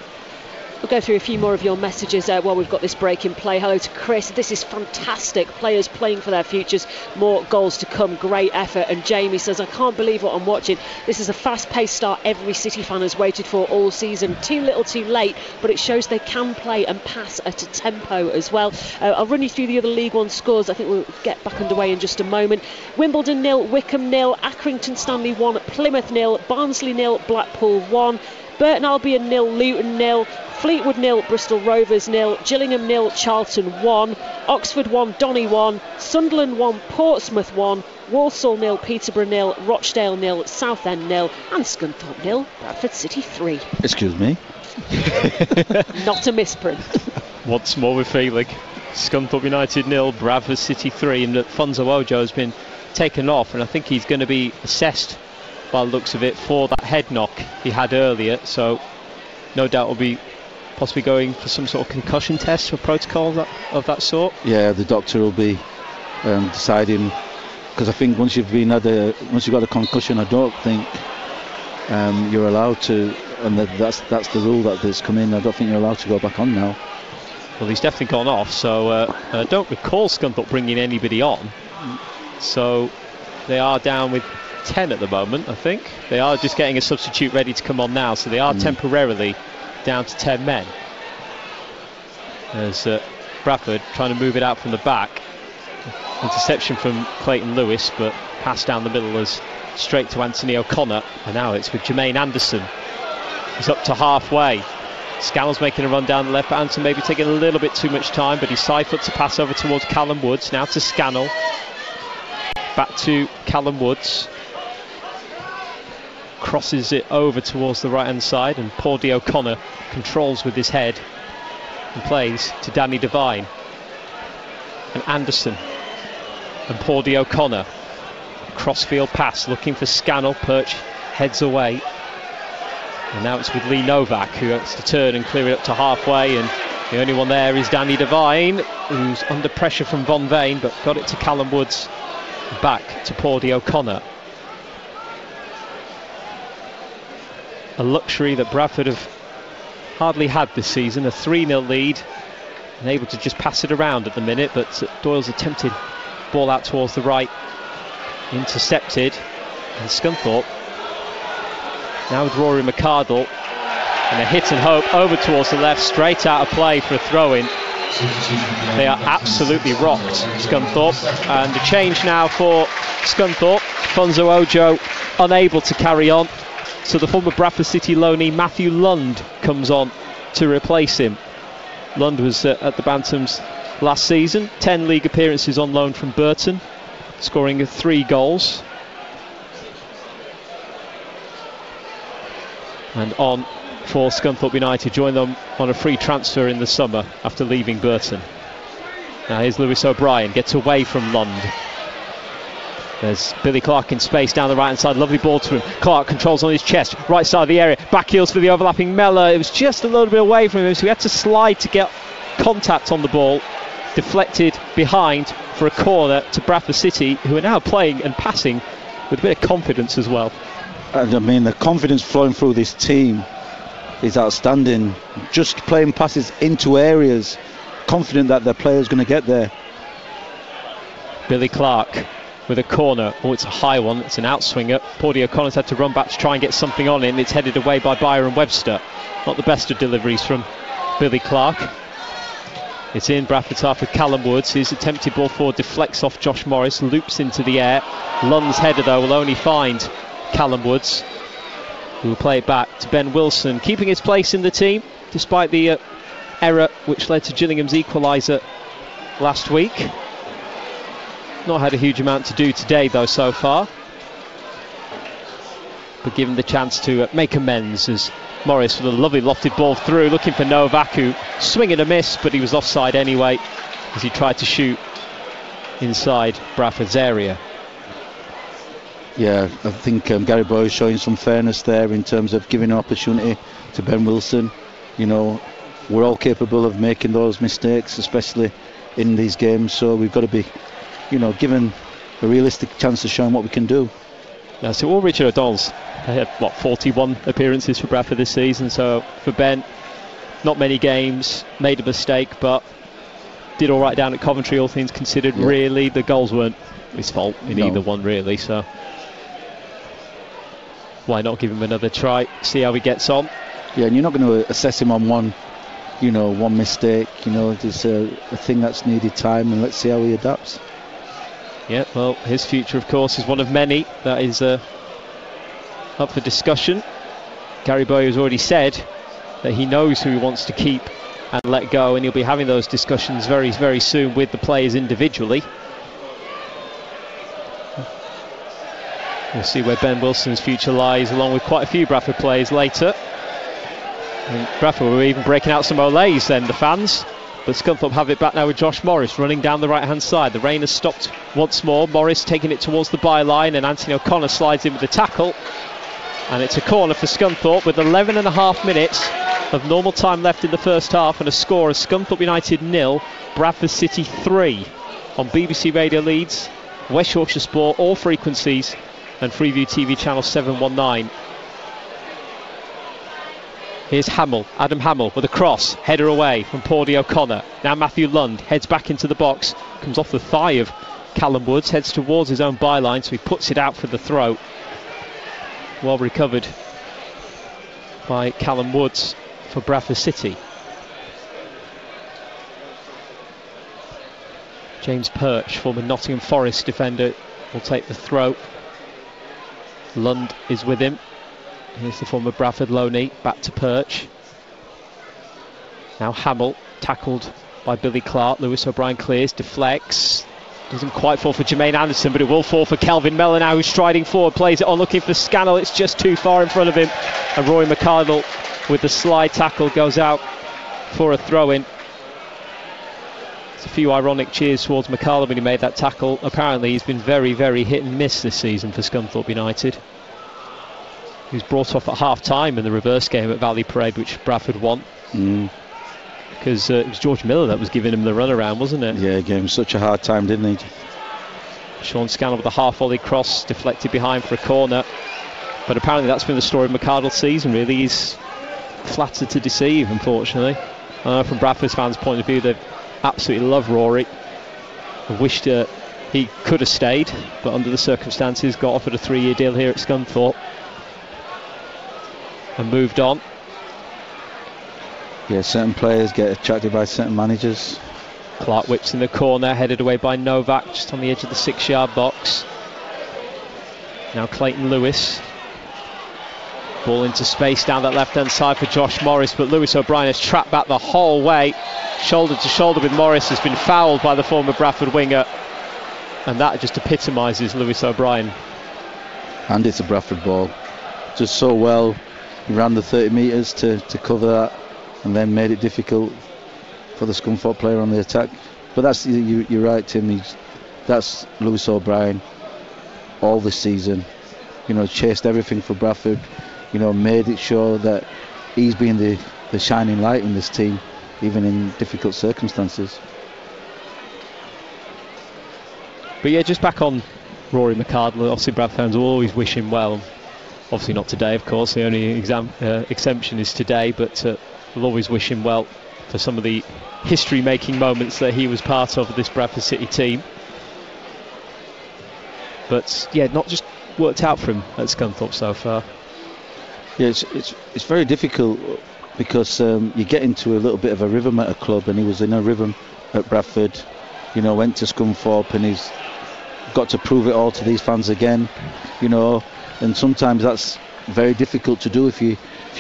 We'll go through a few more of your messages while we've got this break in play. Hello to Chris. This is fantastic. Players playing for their futures. More goals to come. Great effort. And Jamie says, I can't believe what I'm watching. This is a fast-paced start every City fan has waited for all season. Too little, too late, but it shows they can play and pass at a tempo as well. I'll run you through the other League One scores. I think we'll get back underway in just a moment. Wimbledon 0, Wickham 0, Accrington Stanley 1, Plymouth 0, Barnsley 0, Blackpool 1, Burton Albion 0, Luton 0, Fleetwood 0, Bristol Rovers 0, Gillingham 0, Charlton 1, Oxford 1, Donny 1, Sunderland 1, Portsmouth 1, Walsall 0, Peterborough 0, Rochdale 0, Southend 0, and Scunthorpe 0, Bradford City 3. Excuse me. Not a misprint. Once more with feeling. Scunthorpe United 0, Bradford City 3, and Fonzo Ojo has been taken off, and I think he's going to be assessed by the looks of it for that head knock he had earlier, so no doubt will be possibly going for some sort of concussion test or protocol of that sort. Yeah, the doctor will be deciding, because I think once you've got a concussion, I don't think you're allowed to, and that's the rule that has come in. I don't think you're allowed to go back on now. Well, he's definitely gone off, so I don't recall Scunthorpe bringing anybody on, so they are down with 10 at the moment. I think they are just getting a substitute ready to come on now, so they are temporarily down to 10 men as Bradford trying to move it out from the back. Interception from Clayton Lewis, but pass down the middle as straight to Anthony O'Connor, and now it's with Jermaine Anderson. He's up to halfway. Scannell's making a run down the left, but Anderson maybe taking a little bit too much time, but he's side-foot to pass over towards Callum Woods. Now to Scannell, back to Callum Woods, crosses it over towards the right hand side, and Paudie O'Connor controls with his head and plays to Danny Devine, and Anderson and Paudie O'Connor, crossfield pass looking for Scannell. Perch heads away, and now it's with Lee Novak, who has to turn and clear it up to halfway, and the only one there is Danny Devine, who's under pressure from Von Veen, but got it to Callum Woods, back to Paudie O'Connor. a luxury that Bradford have hardly had this season. A 3-0 lead, and able to just pass it around at the minute, but Doyle's attempted ball out towards the right, intercepted, and Scunthorpe now with Rory McArdle, and a hit and hope over towards the left, straight out of play for a throw-in. They are absolutely rocked, Scunthorpe, and a change now for Scunthorpe. Fonzo Ojo unable to carry on, so the former Bradford City loanee Matthew Lund comes on to replace him. Lund was at the Bantams last season, 10 league appearances on loan from Burton, scoring 3 goals. And on for Scunthorpe United, joined them on a free transfer in the summer after leaving Burton. Now here's Lewis O'Brien, gets away from Lund. There's Billy Clark in space down the right hand side, lovely ball to him. Clark controls on his chest, right side of the area, back heels for the overlapping Mellor. It was just a little bit away from him, so he had to slide to get contact on the ball. Deflected behind for a corner to Bradford City, who are now playing and passing with a bit of confidence as well. And I mean, the confidence flowing through this team is outstanding. Just playing passes into areas, confident that their player's going to get there. Billy Clark with a corner. Oh, it's a high one. It's an outswinger. Pordy O'Connor's had to run back to try and get something on it. It's headed away by Byron Webster. Not the best of deliveries from Billy Clark. It's in Bradford's half with Callum Woods. His attempted ball forward deflects off Josh Morris, loops into the air. Lund's header, though, will only find Callum Woods, who will play it back to Ben Wilson, keeping his place in the team despite the error which led to Gillingham's equaliser last week. Not had a huge amount to do today though so far, but given the chance to make amends as Morris with a lovely lofted ball through, looking for Novak, who swing and a miss, but he was offside anyway as he tried to shoot inside Bradford's area. Yeah, I think Gary Boy is showing some fairness there in terms of giving an opportunity to Ben Wilson. You know, we're all capable of making those mistakes, especially in these games, so we've got to be, you know, given a realistic chance of showing what we can do. Now, so all Richard O'Donnell's had, 41 appearances for Bradford this season, so for Ben, not many games, made a mistake, but did all right down at Coventry, all things considered. Yeah. Really, the goals weren't his fault in either one, really, so why not give him another try, see how he gets on. Yeah, and you're not going to assess him on one mistake. You know, there's a thing that's needed time, and let's see how he adapts. Yeah, well, his future, of course, is one of many that is up for discussion. Gary Boy has already said that he knows who he wants to keep and let go, and he'll be having those discussions very, very soon with the players individually. We'll see where Ben Wilson's future lies, along with quite a few Bradford players later. And Bradford were even breaking out some Olays then, the fans. But Scunthorpe have it back now with Josh Morris running down the right-hand side. The rain has stopped once more. Morris taking it towards the byline, and Anthony O'Connor slides in with the tackle. And it's a corner for Scunthorpe with 11.5 minutes of normal time left in the first half, and a score of Scunthorpe United 0, Bradford City 3 on BBC Radio Leeds, West Yorkshire Sport, all frequencies, and Freeview TV channel 719. Here's Hamill, Adam Hamill with a cross, header away from Pordy O'Connor. Now Matthew Lund heads back into the box, comes off the thigh of Callum Woods, heads towards his own byline, so he puts it out for the throw. Well recovered by Callum Woods for Bradford City. James Perch, former Nottingham Forest defender, will take the throw. Lund is with him. Here's the former Bradford loanee, back to Perch. Now Hamill, tackled by Billy Clark. Lewis O'Brien clears, deflects. Doesn't quite fall for Jermaine Anderson, but it will fall for Kelvin Mellor now, who's striding forward, plays it on, looking for Scannell. It's just too far in front of him. And Roy McArdle with the slide tackle goes out for a throw-in. There's a few ironic cheers towards McArdle when he made that tackle. Apparently he's been very, very hit and miss this season for Scunthorpe United. He was brought off at half-time in the reverse game at Valley Parade, which Bradford won. Because it was George Miller that was giving him the runaround, wasn't it? Yeah, he gave him such a hard time, didn't he? Sean Scannell with a half-volley cross, deflected behind for a corner. But apparently that's been the story of McArdle's season, really. He's flattered to deceive, unfortunately. From Bradford's fans' point of view, they absolutely love Rory. I wished he could have stayed, but under the circumstances got offered a 3-year deal here at Scunthorpe and moved on. Yeah, certain players get attracted by certain managers. Clark whips in the corner, headed away by Novak, just on the edge of the 6-yard box. Now Clayton Lewis. Ball into space down that left-hand side for Josh Morris, but Lewis O'Brien has trapped back the whole way. Shoulder to shoulder with Morris, has been fouled by the former Bradford winger. And that just epitomises Lewis O'Brien. And it's a Bradford ball. Just so well. He ran the 30 metres to cover that, and then made it difficult for the Scunthorpe player on the attack. But that's you're right, Tim. That's Lewis O'Brien all this season. You know, chased everything for Bradford. You know, made it sure that he's been the shining light in this team, even in difficult circumstances. But yeah, just back on Rory McArdle. Obviously, Brad fans will always wish him well. Obviously not today, of course. The only exemption is today, but we'll always wish him well for some of the history-making moments that he was part of this Bradford City team. But yeah, not just worked out for him at Scunthorpe so far. Yeah, it's very difficult because you get into a little bit of a rhythm at a club, and he was in a rhythm at Bradford. You know, went to Scunthorpe, and he's got to prove it all to these fans again. You know, and sometimes that's very difficult to do if you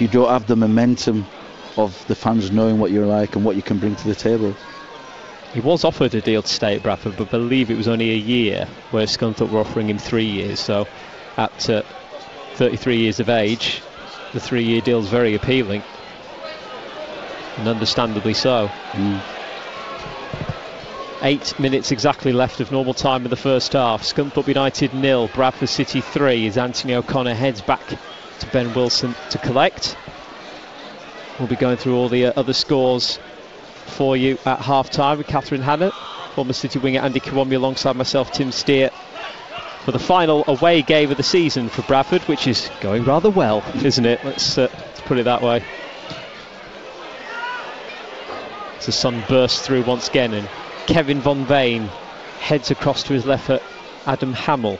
don't have the momentum of the fans knowing what you're like and what you can bring to the table. He was offered a deal to stay at Bradford, but I believe it was only a year, where Scunthorpe were offering him 3 years. So at 33 years of age, the 3-year deal is very appealing, and understandably so. 8 minutes exactly left of normal time in the first half. Scunthorpe United 0, Bradford City 3, as Anthony O'Connor heads back to Ben Wilson to collect. We'll be going through all the other scores for you at half-time with Catherine Hannett, former City winger Andy Kiwami alongside myself, Tim Steer, for the final away game of the season for Bradford, which is going rather well, isn't it? Let's put it that way. As the sun bursts through once again, and Kevin Von Veen heads across to his left at Adam Hamill.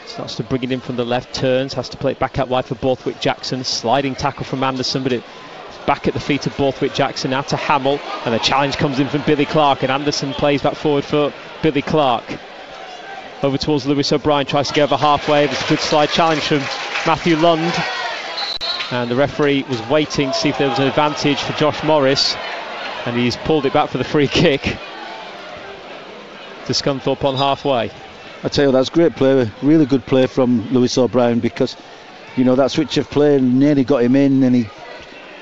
Starts to bring it in from the left, turns, has to play it back out wide for Borthwick Jackson. Sliding tackle from Anderson, but it's back at the feet of Borthwick Jackson, now to Hamill, and the challenge comes in from Billy Clark, and Anderson plays back forward for Billy Clark. Over towards Lewis O'Brien, tries to go over halfway. There's a good slide challenge from Matthew Lund, and the referee was waiting to see if there was an advantage for Josh Morris, and he's pulled it back for the free kick to Scunthorpe on halfway. I tell you, that's great play, really good play from Lewis O'Brien, because you know that switch of play nearly got him in, and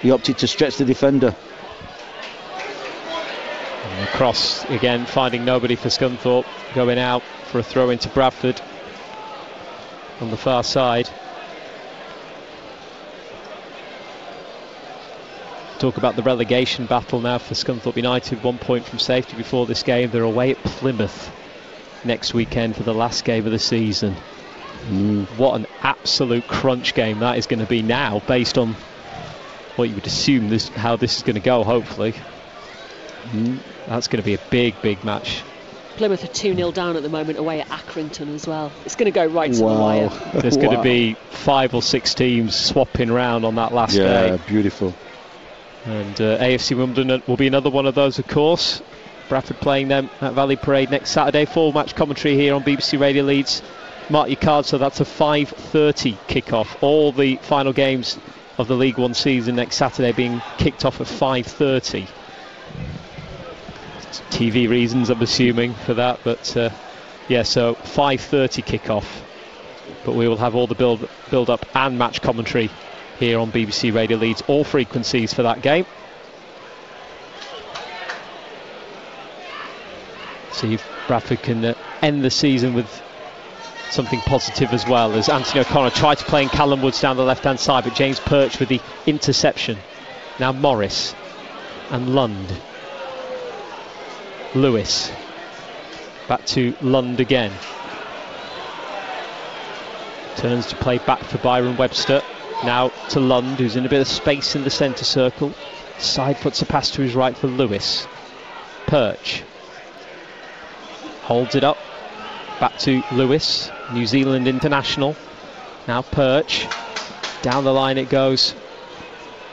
he opted to stretch the defender. And across again, finding nobody for Scunthorpe, going out for a throw into Bradford on the far side. Talk about the relegation battle now for Scunthorpe United. 1 point from safety before this game. They're away at Plymouth next weekend for the last game of the season. What an absolute crunch game that is going to be now, based on what you would assume how this is going to go, hopefully. That's going to be a big match. Plymouth are 2-0 down at the moment away at Accrington as well. It's going to go right to the wire. There's going to be 5 or 6 teams swapping round on that last day. Yeah, beautiful. And AFC Wimbledon will be another one of those, of course. Bradford playing them at Valley Parade next Saturday. Full match commentary here on BBC Radio Leeds. Mark your card, so that's a 5:30 kick-off. All the final games of the League One season next Saturday being kicked off at 5:30. TV reasons, I'm assuming, for that, but yeah, so 5:30 kick-off. But we will have all the build-up and match commentary here on BBC Radio Leeds, all frequencies for that game. See if Bradford can end the season with something positive as well, as Anthony O'Connor tried to play in Callum Woods down the left-hand side, but James Perch with the interception. Now Morris and Lund. Lewis. Back to Lund again. Turns to play back for Byron Webster. Now to Lund, who's in a bit of space in the centre circle. Side puts a pass to his right for Lewis. Perch holds it up. Back to Lewis, New Zealand international. Now Perch. Down the line it goes.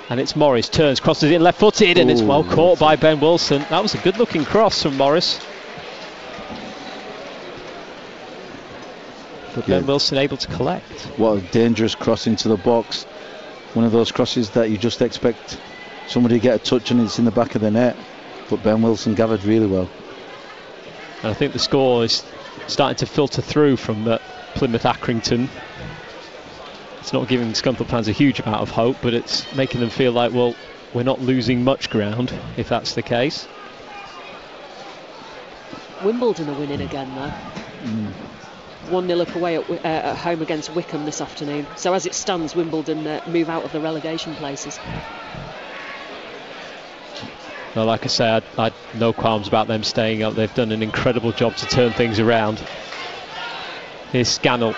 And it's Morris. Turns, crosses it left-footed, and it's well caught by Ben Wilson. That was a good-looking cross from Morris. But Ben Wilson able to collect. What a dangerous cross into the box. One of those crosses that you just expect somebody to get a touch and it's in the back of the net. But Ben Wilson gathered really well. And I think the score is starting to filter through from Plymouth Accrington. It's not giving Scunthorpe fans a huge amount of hope, but it's making them feel like, well, we're not losing much ground, if that's the case. Wimbledon are winning again, though. 1-0 up away at home against Wickham this afternoon. So as it stands, Wimbledon move out of the relegation places. Well, like I say, I had no qualms about them staying up. They've done an incredible job to turn things around. Here's Scannell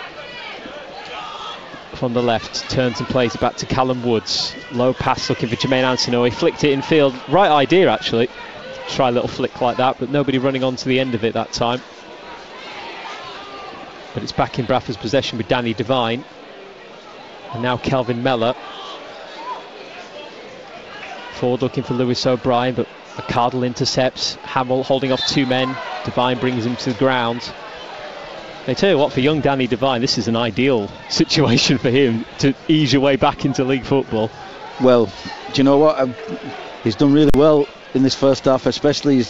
from the left, turns and plays it back to Callum Woods. Low pass looking for Jermaine Ansonoy. He flicked it in field. Right idea, actually. Try a little flick like that, but nobody running on to the end of it that time. But it's back in Bradford's possession with Danny Devine. And now Kelvin Mellor. Forward looking for Lewis O'Brien, but McCardle intercepts. Hamill holding off two men. Devine brings him to the ground. I tell you what, for young Danny Devine, this is an ideal situation for him to ease your way back into league football. Well, do you know what? He's done really well in this first half, especially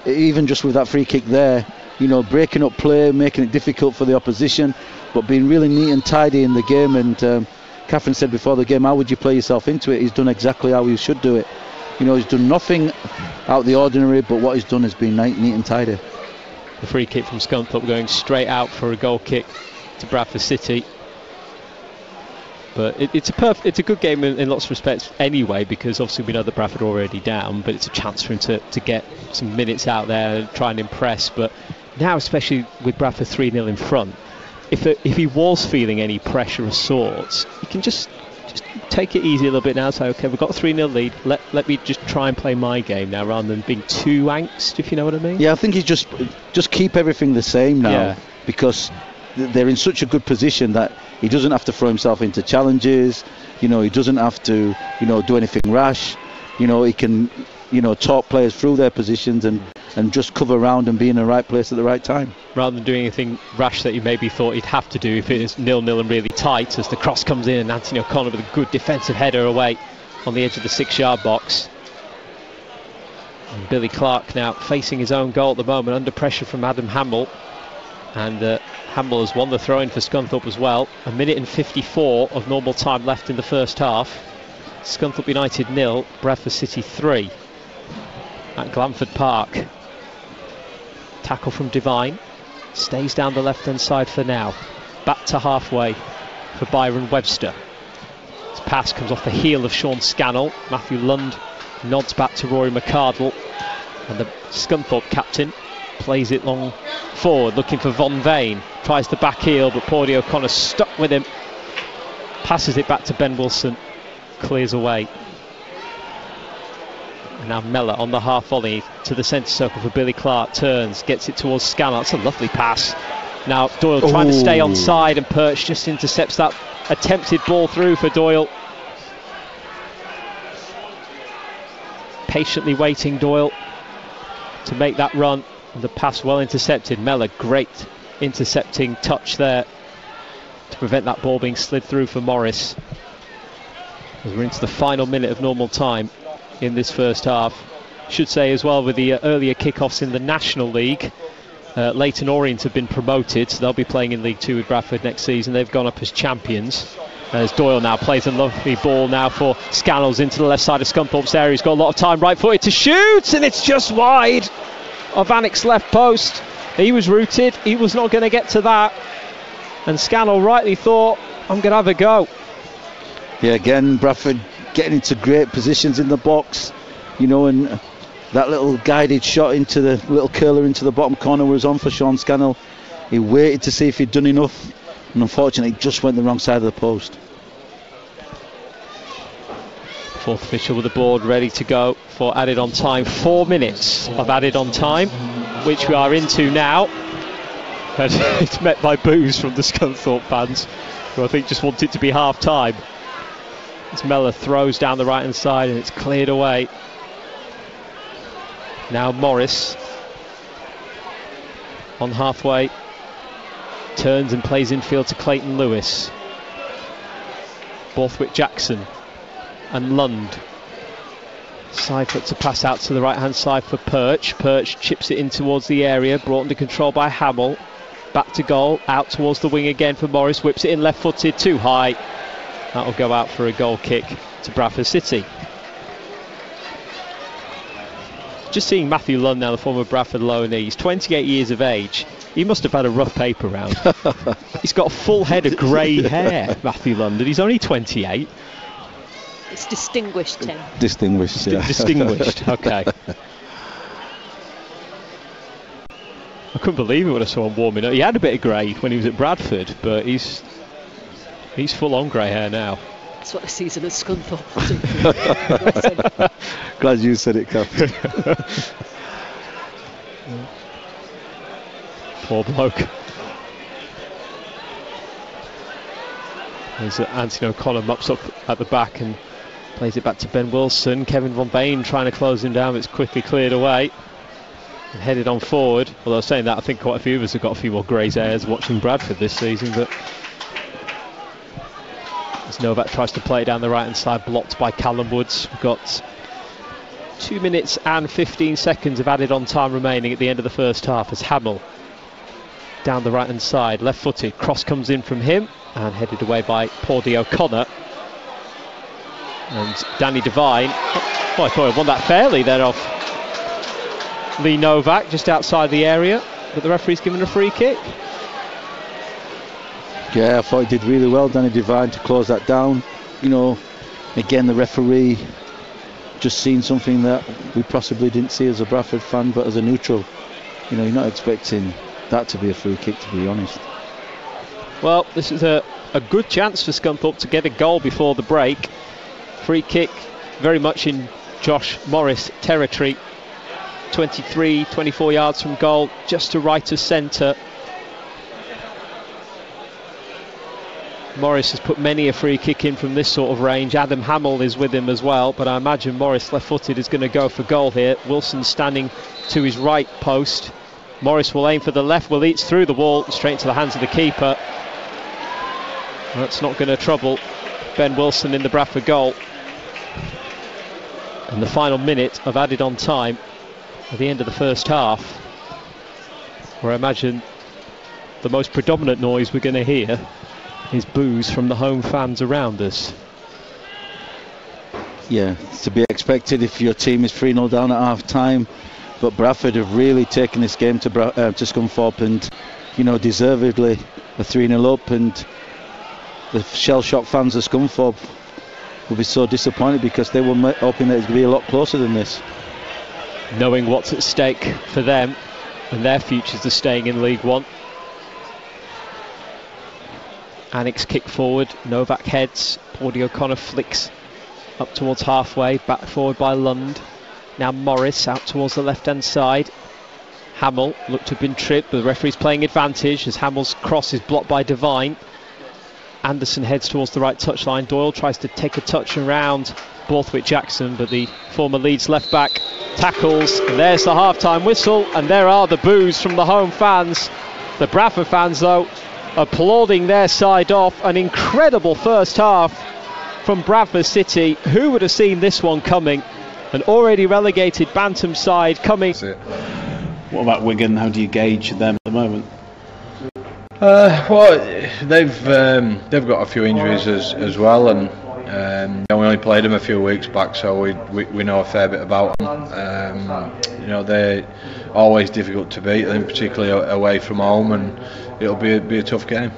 even just with that free kick there. You know, breaking up play, making it difficult for the opposition, but being really neat and tidy in the game. And Catherine said before the game, how would you play yourself into it? He's done exactly how he should do it. You know, he's done nothing out of the ordinary, but what he's done has been neat and tidy. The free kick from Scunthorpe going straight out for a goal kick to Bradford City. But it's a good game in lots of respects anyway, because obviously we know that Bradford are already down, but it's a chance for him to get some minutes out there and try and impress. But now, especially with Bradford 3-0 in front, if he was feeling any pressure of sorts, he can just take it easy a little bit now. Say, okay, we've got a 3-0 lead. Let me just try and play my game now, rather than being too angst, if you know what I mean. Yeah, I think he's just keep everything the same now, because they're in such a good position that he doesn't have to throw himself into challenges. You know, he doesn't have to, do anything rash. You know, he can, talk players through their positions and just cover around and be in the right place at the right time. Rather than doing anything rash that you maybe thought he'd have to do if it is 0-0 and really tight, as the cross comes in and Anthony O'Connor with a good defensive header away on the edge of the 6-yard box. And Billy Clark now facing his own goal at the moment, under pressure from Adam Hamill. And Hamill has won the throw-in for Scunthorpe as well. 1 and 54 of normal time left in the first half. Scunthorpe United 0, Bradford City 3 at Glanford Park. Tackle from Devine. Stays down the left-hand side for now. Back to halfway for Byron Webster. His pass comes off the heel of Sean Scannell. Matthew Lund nods back to Rory McCardle. And the Scunthorpe captain plays it long forward, looking for Von Vane. Tries the back heel, but Paudie O'Connor stuck with him. Passes it back to Ben Wilson. Clears away. And now Mellor on the half volley to the centre circle for Billy Clark. Turns, gets it towards Scannell. That's a lovely pass. Now Doyle trying to stay on side, and Perch just intercepts that attempted ball through for Doyle. Patiently waiting Doyle to make that run. And the pass well intercepted. Mellor, great intercepting touch there to prevent that ball being slid through for Morris. As we're into the final minute of normal time in this first half. Should say as well, with the earlier kickoffs in the National League, Leyton Orient have been promoted, so they'll be playing in League 2 with Bradford next season. They've gone up as champions. As Doyle now plays a lovely ball now for Scannell's into the left side of Scunthorpe's area. He's got a lot of time, right footed to shoot, and it's just wide of Vannick's left post. He was rooted, he was not going to get to that, and Scannell rightly thought, I'm going to have a go. Yeah, again, Bradford getting into great positions in the box, and that little guided shot into the little curler into the bottom corner was on for Sean Scannell. He waited to see if he'd done enough and unfortunately it just went the wrong side of the post. Fourth official with the board ready to go for added on time. 4 minutes of added on time, which we are into now. And it's met by boos from the Scunthorpe fans, who I think just want it to be half time. As Mellor throws down the right hand side and it's cleared away. Now Morris on halfway, turns and plays infield to Clayton Lewis. Borthwick Jackson and Lund. Side foot to pass out to the right hand side for Perch. Perch chips it in towards the area, brought under control by Hamill. Back to goal, out towards the wing again for Morris, whips it in left footed, too high. That'll go out for a goal kick to Bradford City. Just seeing Matthew Lund now, the former Bradford loanee. He's 28 years of age. He must have had a rough paper round. He's got a full head of grey hair, Matthew Lund, and he's only 28. It's distinguished, Tim. Distinguished, yeah. Distinguished, okay. I couldn't believe it when I saw him warming up. He had a bit of grey when he was at Bradford, but he's full on grey hair now. That's what a season at Scunthorpe will do. Glad you said it, Captain. Poor bloke. There's Anthony O'Connor mops up at the back and plays it back to Ben Wilson. Kevin Von Bain trying to close him down, but it's quickly cleared away and headed on forward. Although saying that, I think quite a few of us have got a few more grey hairs watching Bradford this season. But as Novak tries to play it down the right hand side, blocked by Callum Woods. We've got 2 minutes and 15 seconds of added on time remaining at the end of the first half as Hamill down the right hand side, left footed, cross comes in from him and headed away by Paudie O'Connor. And Danny Devine, I thought he won that fairly then off Lee Novak just outside the area, but the referee's given a free kick. Yeah, I thought he did really well, Danny Devine, to close that down. You know, again, the referee just seen something that we possibly didn't see as a Bradford fan, but as a neutral, you know, you're not expecting that to be a free kick, to be honest. Well, this is a good chance for Scunthorpe to get a goal before the break. Free kick very much in Josh Morris territory. 24 yards from goal, just to right of centre. Morris has put many a free kick in from this sort of range. Adam Hamill is with him as well, but I imagine Morris left-footed is going to go for goal here. Wilson standing to his right post. Morris will aim for the left, will eats through the wall, straight into the hands of the keeper. That's not going to trouble Ben Wilson in the Bradford goal. And the final minute of added on time at the end of the first half, where I imagine the most predominant noise we're going to hear is boos from the home fans around us. Yeah, it's to be expected if your team is 3-0 down at half time, but Bradford have really taken this game to Scunthorpe, and you know, deservedly a 3-0 up, and the shell-shocked fans of Scunthorpe will be so disappointed because they were hoping that it would be a lot closer than this. Knowing what's at stake for them and their futures of staying in League One. Annex kick forward, Novak heads, Paudie O'Connor flicks up towards halfway, back forward by Lund. Now Morris out towards the left hand side. Hamill looked to have been tripped, but the referee's playing advantage as Hamill's cross is blocked by Devine. Anderson heads towards the right touchline. Doyle tries to take a touch around Borthwick Jackson, but the former Leeds left back tackles, and there's the half-time whistle, and there are the boos from the home fans. The Bradford fans, though, applauding their side off. An incredible first half from Bradford City. Who would have seen this one coming? An already relegated Bantam side coming. What about Wigan? How do you gauge them at the moment? Well, they've got a few injuries as well, and we only played them a few weeks back, so we know a fair bit about them. You know, they're always difficult to beat, and particularly away from home, and it'll be a tough game.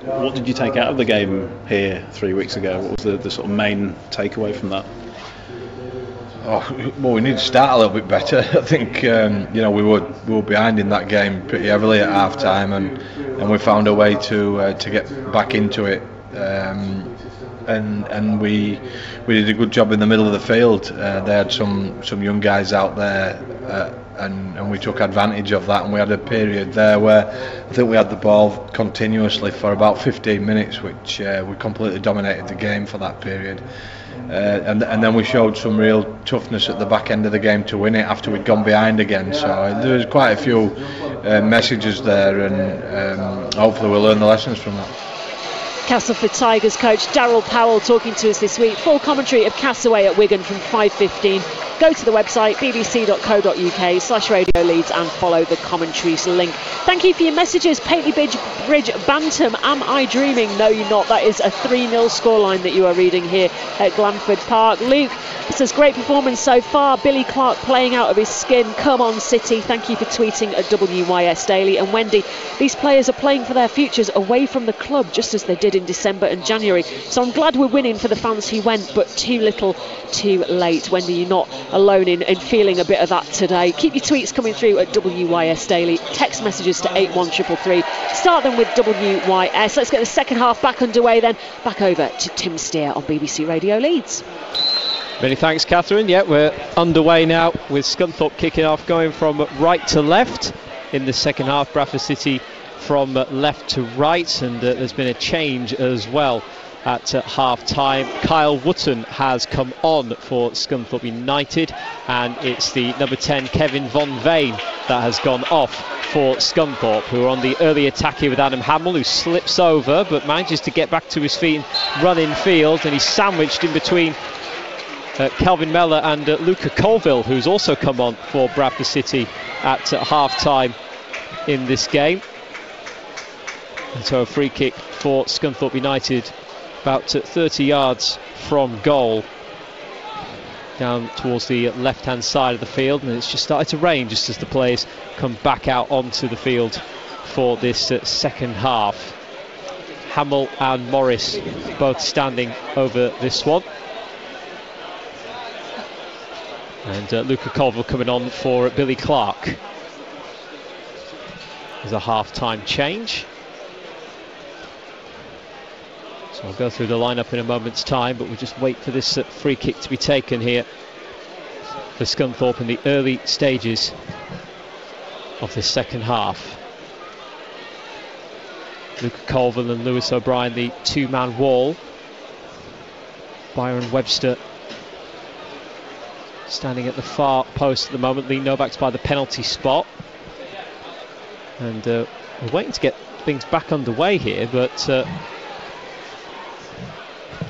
What did you take out of the game here 3 weeks ago? What was the sort of main takeaway from that? Well, we need to start a little bit better. I think we were behind in that game pretty heavily at half time, and we found a way to get back into it. And we did a good job in the middle of the field. They had some young guys out there, and we took advantage of that. And we had a period there where I think we had the ball continuously for about 15 minutes, which we completely dominated the game for that period. And then we showed some real toughness at the back end of the game to win it after we'd gone behind again. So there was quite a few messages there, and hopefully we'll learn the lessons from that. Castleford Tigers coach Darryl Powell talking to us this week. Full commentary of Castaway at Wigan from 5:15. Go to the website bbc.co.uk/Radio Leeds and follow the commentaries link. Thank you for your messages. Paisley Bridge Bantam, am I dreaming? No, you're not. That is a 3-0 scoreline that you are reading here at Glanford Park. Luke says, great performance so far. Billy Clark playing out of his skin. Come on, City. Thank you for tweeting at WYS Daily. And Wendy, these players are playing for their futures away from the club, just as they did in December and January. So I'm glad we're winning for the fans who went, but too little, too late. Wendy, you're not alone in feeling a bit of that today. Keep your tweets coming through at WYS Daily. Text messages to 81333. Start them with WYS. Let's get the second half back underway then. Back over to Tim Steer on BBC Radio Leeds. Many thanks, Catherine. Yeah, we're underway now with Scunthorpe kicking off, going from right to left in the second half. Bradford City from left to right, and there's been a change as well at half time. Kyle Wootton has come on for Scunthorpe United, and it's the number 10 Kevin Von Veen that has gone off for Scunthorpe, who are on the early attack here with Adam Hamill, who slips over but manages to get back to his feet and run in field, and he's sandwiched in between Kelvin Mellor and Luca Colville, who's also come on for Bradford City at half time in this game. And so a free kick for Scunthorpe United, about 30 yards from goal, down towards the left-hand side of the field, and it's just started to rain just as the players come back out onto the field for this second half. Hamill and Morris both standing over this one, and Luca Colville coming on for Billy Clark. There's a half-time change. So I'll go through the lineup in a moment's time, but we'll just wait for this free kick to be taken here for Scunthorpe in the early stages of this second half. Luca Colville and Lewis O'Brien, the two-man wall. Byron Webster standing at the far post at the moment. Lee Novak's by the penalty spot. And we're waiting to get things back underway here, but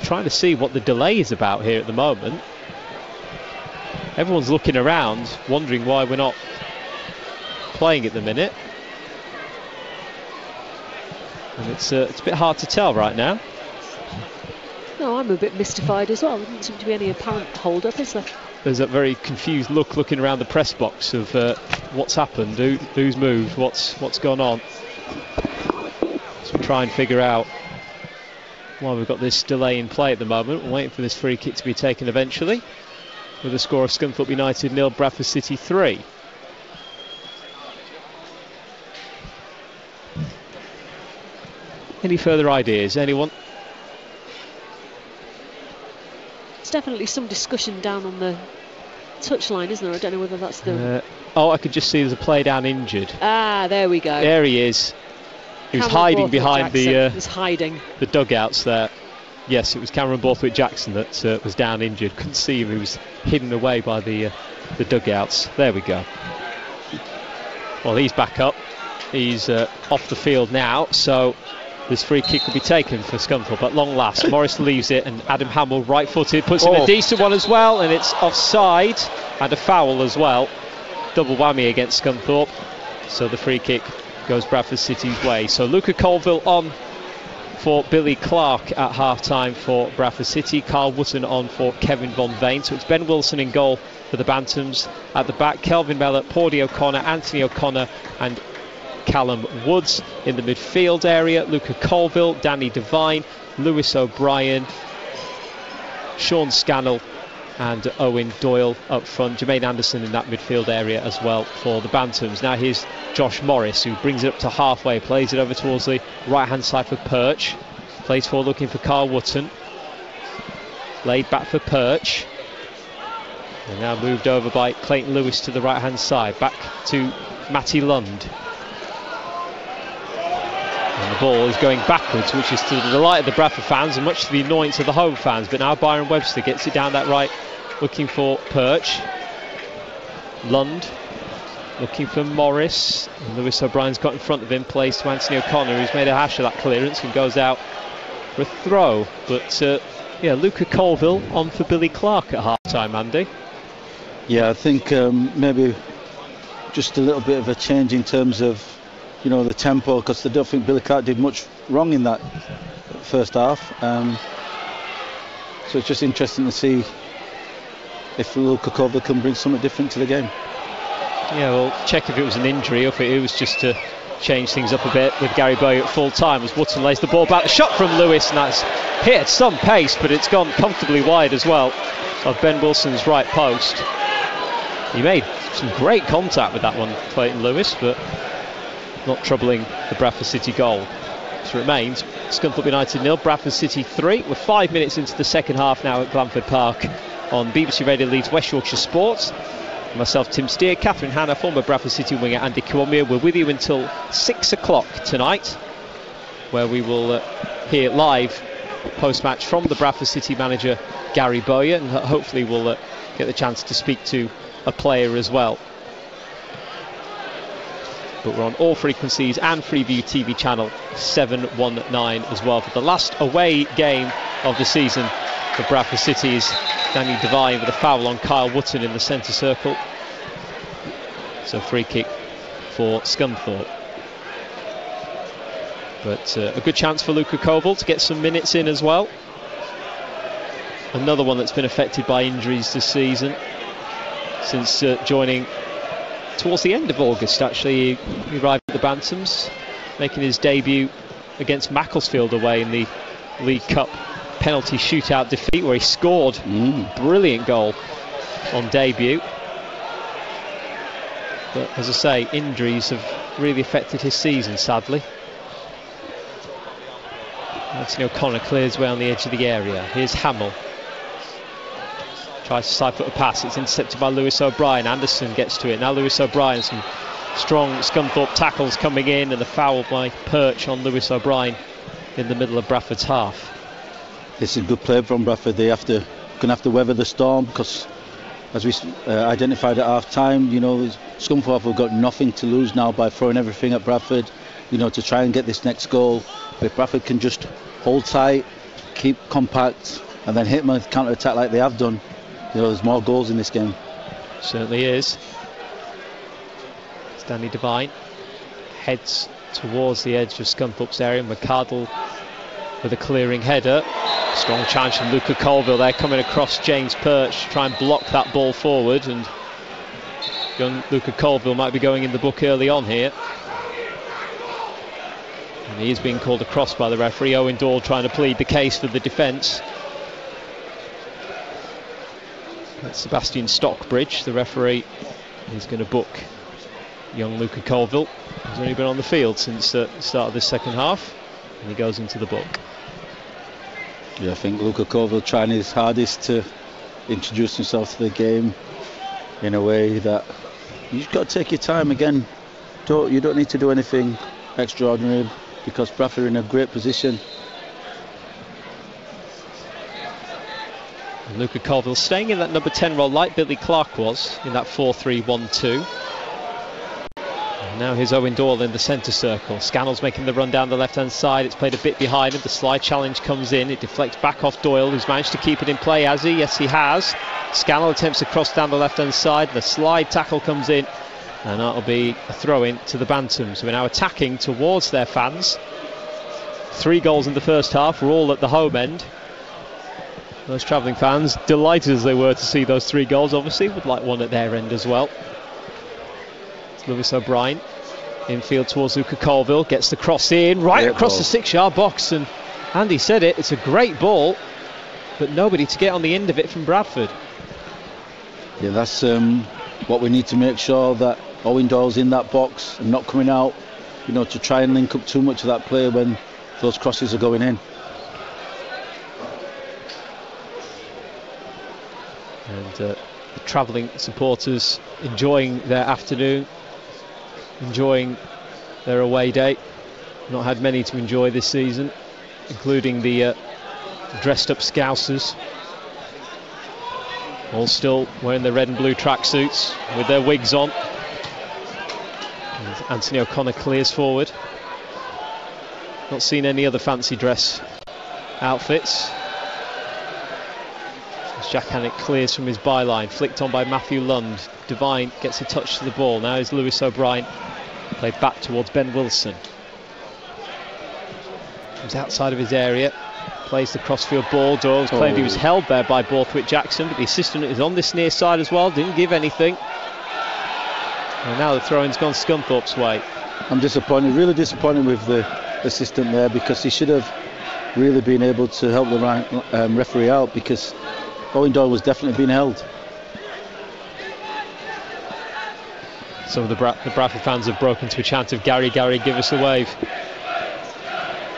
trying to see what the delay is about here at the moment. Everyone's looking around, wondering why we're not playing at the minute. And it's a bit hard to tell right now. No, I'm a bit mystified as well. There doesn't seem to be any apparent hold-up, is there? There's a very confused look looking around the press box of what's happened, who's moved, what's gone on. So we'll try and figure out why we've got this delay in play at the moment. We're waiting for this free kick to be taken eventually, with a score of Scunthorpe United 0, Bradford City 3. Any further ideas? Anyone? There's definitely some discussion down on the touchline, isn't there? I don't know whether that's the... oh, I could just see there's a player down injured. Ah, there we go. There he is. He was hiding behind the dugouts there. Yes, it was Cameron Borthwick-Jackson that was down injured. Couldn't see him. He was hidden away by the dugouts. There we go. Well, he's back up. He's off the field now, so this free kick will be taken for Scunthorpe at long last. Morris leaves it, and Adam Hamill, right-footed, puts in a decent one as well, and it's offside and a foul as well. Double whammy against Scunthorpe. So the free kick goes Bradford City's way. So Luca Colville on for Billy Clark at half-time for Bradford City. Carl Wootton on for Kevin Von Veen. So it's Ben Wilson in goal for the Bantams. At the back, Kelvin Mellor, Paudie O'Connor, Anthony O'Connor and Callum Woods. In the midfield area, Luca Colville, Danny Devine, Lewis O'Brien, Sean Scannell and Owen Doyle up front. Jermaine Anderson in that midfield area as well for the Bantams. Now here's Josh Morris, who brings it up to halfway, plays it over towards the right hand side for Perch, plays forward looking for Carl Wootton, laid back for Perch, and now moved over by Clayton Lewis to the right hand side, back to Matty Lund. And the ball is going backwards, which is to the delight of the Bradford fans and much to the annoyance of the home fans. But now Byron Webster gets it down that right, looking for Perch. Lund looking for Morris. And Lewis O'Brien's got in front of him, plays to Anthony O'Connor, who's made a hash of that clearance and goes out for a throw. But yeah, Luca Colville on for Billy Clark at half-time, Andy. Yeah, I think maybe just a little bit of a change in terms of, you know, the tempo, because I don't think Billy Clark did much wrong in that first half. So it's just interesting to see if Luca Colville can bring something different to the game. Yeah, we'll check if it was an injury or if it was just to change things up a bit with Gary Bowie at full time as Wootton lays the ball back. The shot from Lewis, and that's hit at some pace, but it's gone comfortably wide as well of Ben Wilson's right post. He made some great contact with that one, Clayton Lewis, but not troubling the Bradford City goal. So it remains Scunthorpe United 0, Bradford City 3. We're 5 minutes into the second half now at Glanford Park on BBC Radio Leeds West Yorkshire Sports. Myself, Tim Steer, Catherine Hanna, former Bradford City winger Andy Kiwomia. We're with you until 6 o'clock tonight, where we will hear live post-match from the Bradford City manager Gary Bowyer, and hopefully we'll get the chance to speak to a player as well. But we're on all frequencies and Freeview TV channel 719 as well for the last away game of the season for Bradford City. Is Danny Devine with a foul on Kyle Wootton in the centre circle. So free kick for Scunthorpe. But a good chance for Luca Colville to get some minutes in as well. Another one that's been affected by injuries this season since joining towards the end of August. Actually, he arrived at the Bantams, making his debut against Macclesfield away in the League Cup penalty shootout defeat, where he scored brilliant goal on debut. But as I say, injuries have really affected his season, sadly. Anthony O'Connor clears way on the edge of the area. Here's Hamill. Tries to side foot a pass, it's intercepted by Lewis O'Brien. Anderson gets to it. Now Lewis O'Brien, some strong Scunthorpe tackles coming in, and the foul by Perch on Lewis O'Brien in the middle of Bradford's half. This is a good play from Bradford. They're going to have to weather the storm, because as we identified at half time, you know, Scunthorpe have got nothing to lose now by throwing everything at Bradford, you know, to try and get this next goal. But if Bradford can just hold tight, keep compact, and then hit them with counter-attack like they have done, you know, there's more goals in this game. Certainly is. Danny Devine heads towards the edge of Scunthorpe's area. McCardle with a clearing header. Strong challenge from Luca Colville there, coming across James Perch, try and block that ball forward, and young Luca Colville might be going in the book early on here. And he is being called across by the referee. Owen Doyle trying to plead the case for the defence. That's Sebastian Stockbridge, the referee. He's going to book young Luca Colville, who's only been on the field since the start of this second half, and he goes into the book. Yeah, I think Luca Colville trying his hardest to introduce himself to the game in a way that you've got to take your time. Again, you don't need to do anything extraordinary, because Bradford are in a great position. And Luca Colville staying in that number 10 role like Billy Clark was in that 4-3-1-2. Now here's Owen Doyle in the centre circle. Scannell's making the run down the left hand side. It's played a bit behind him. The slide challenge comes in. It deflects back off Doyle, who's managed to keep it in play. Has he? Yes, he has. Scannell attempts to cross down the left hand side. The slide tackle comes in, and that'll be a throw in to the Bantams, who are now attacking towards their fans. 3 goals in the first half were all at the home end. Those travelling fans, delighted as they were to see those 3 goals, obviously would like one at their end as well. Lewis O'Brien infield towards Luca Colville, gets the cross in right across the 6-yard box, and Andy said it, it's a great ball, but nobody to get on the end of it from Bradford. Yeah, that's what we need to make sure, that Owen Doyle's in that box and not coming out, you know, to try and link up too much of that play when those crosses are going in. And the travelling supporters enjoying their afternoon, enjoying their away day. Not had many to enjoy this season, including the dressed up Scousers. All still wearing their red and blue tracksuits with their wigs on. And Anthony O'Connor clears forward. Not seen any other fancy dress outfits. As Jack Hannock clears from his byline, flicked on by Matthew Lund. Devine gets a touch to the ball. Now is Lewis O'Brien. Played back towards Ben Wilson. Comes outside of his area. Plays the crossfield ball. Doyle claimed he was held there by Borthwick Jackson, but the assistant is on this near side as well. Didn't give anything. And now the throw-in's gone Scunthorpe's way. I'm disappointed, really disappointed with the assistant there, because he should have really been able to help the referee out, because Owen Doyle was definitely being held. Some of the Bradford fans have broken to a chant of Gary, Gary, give us a wave.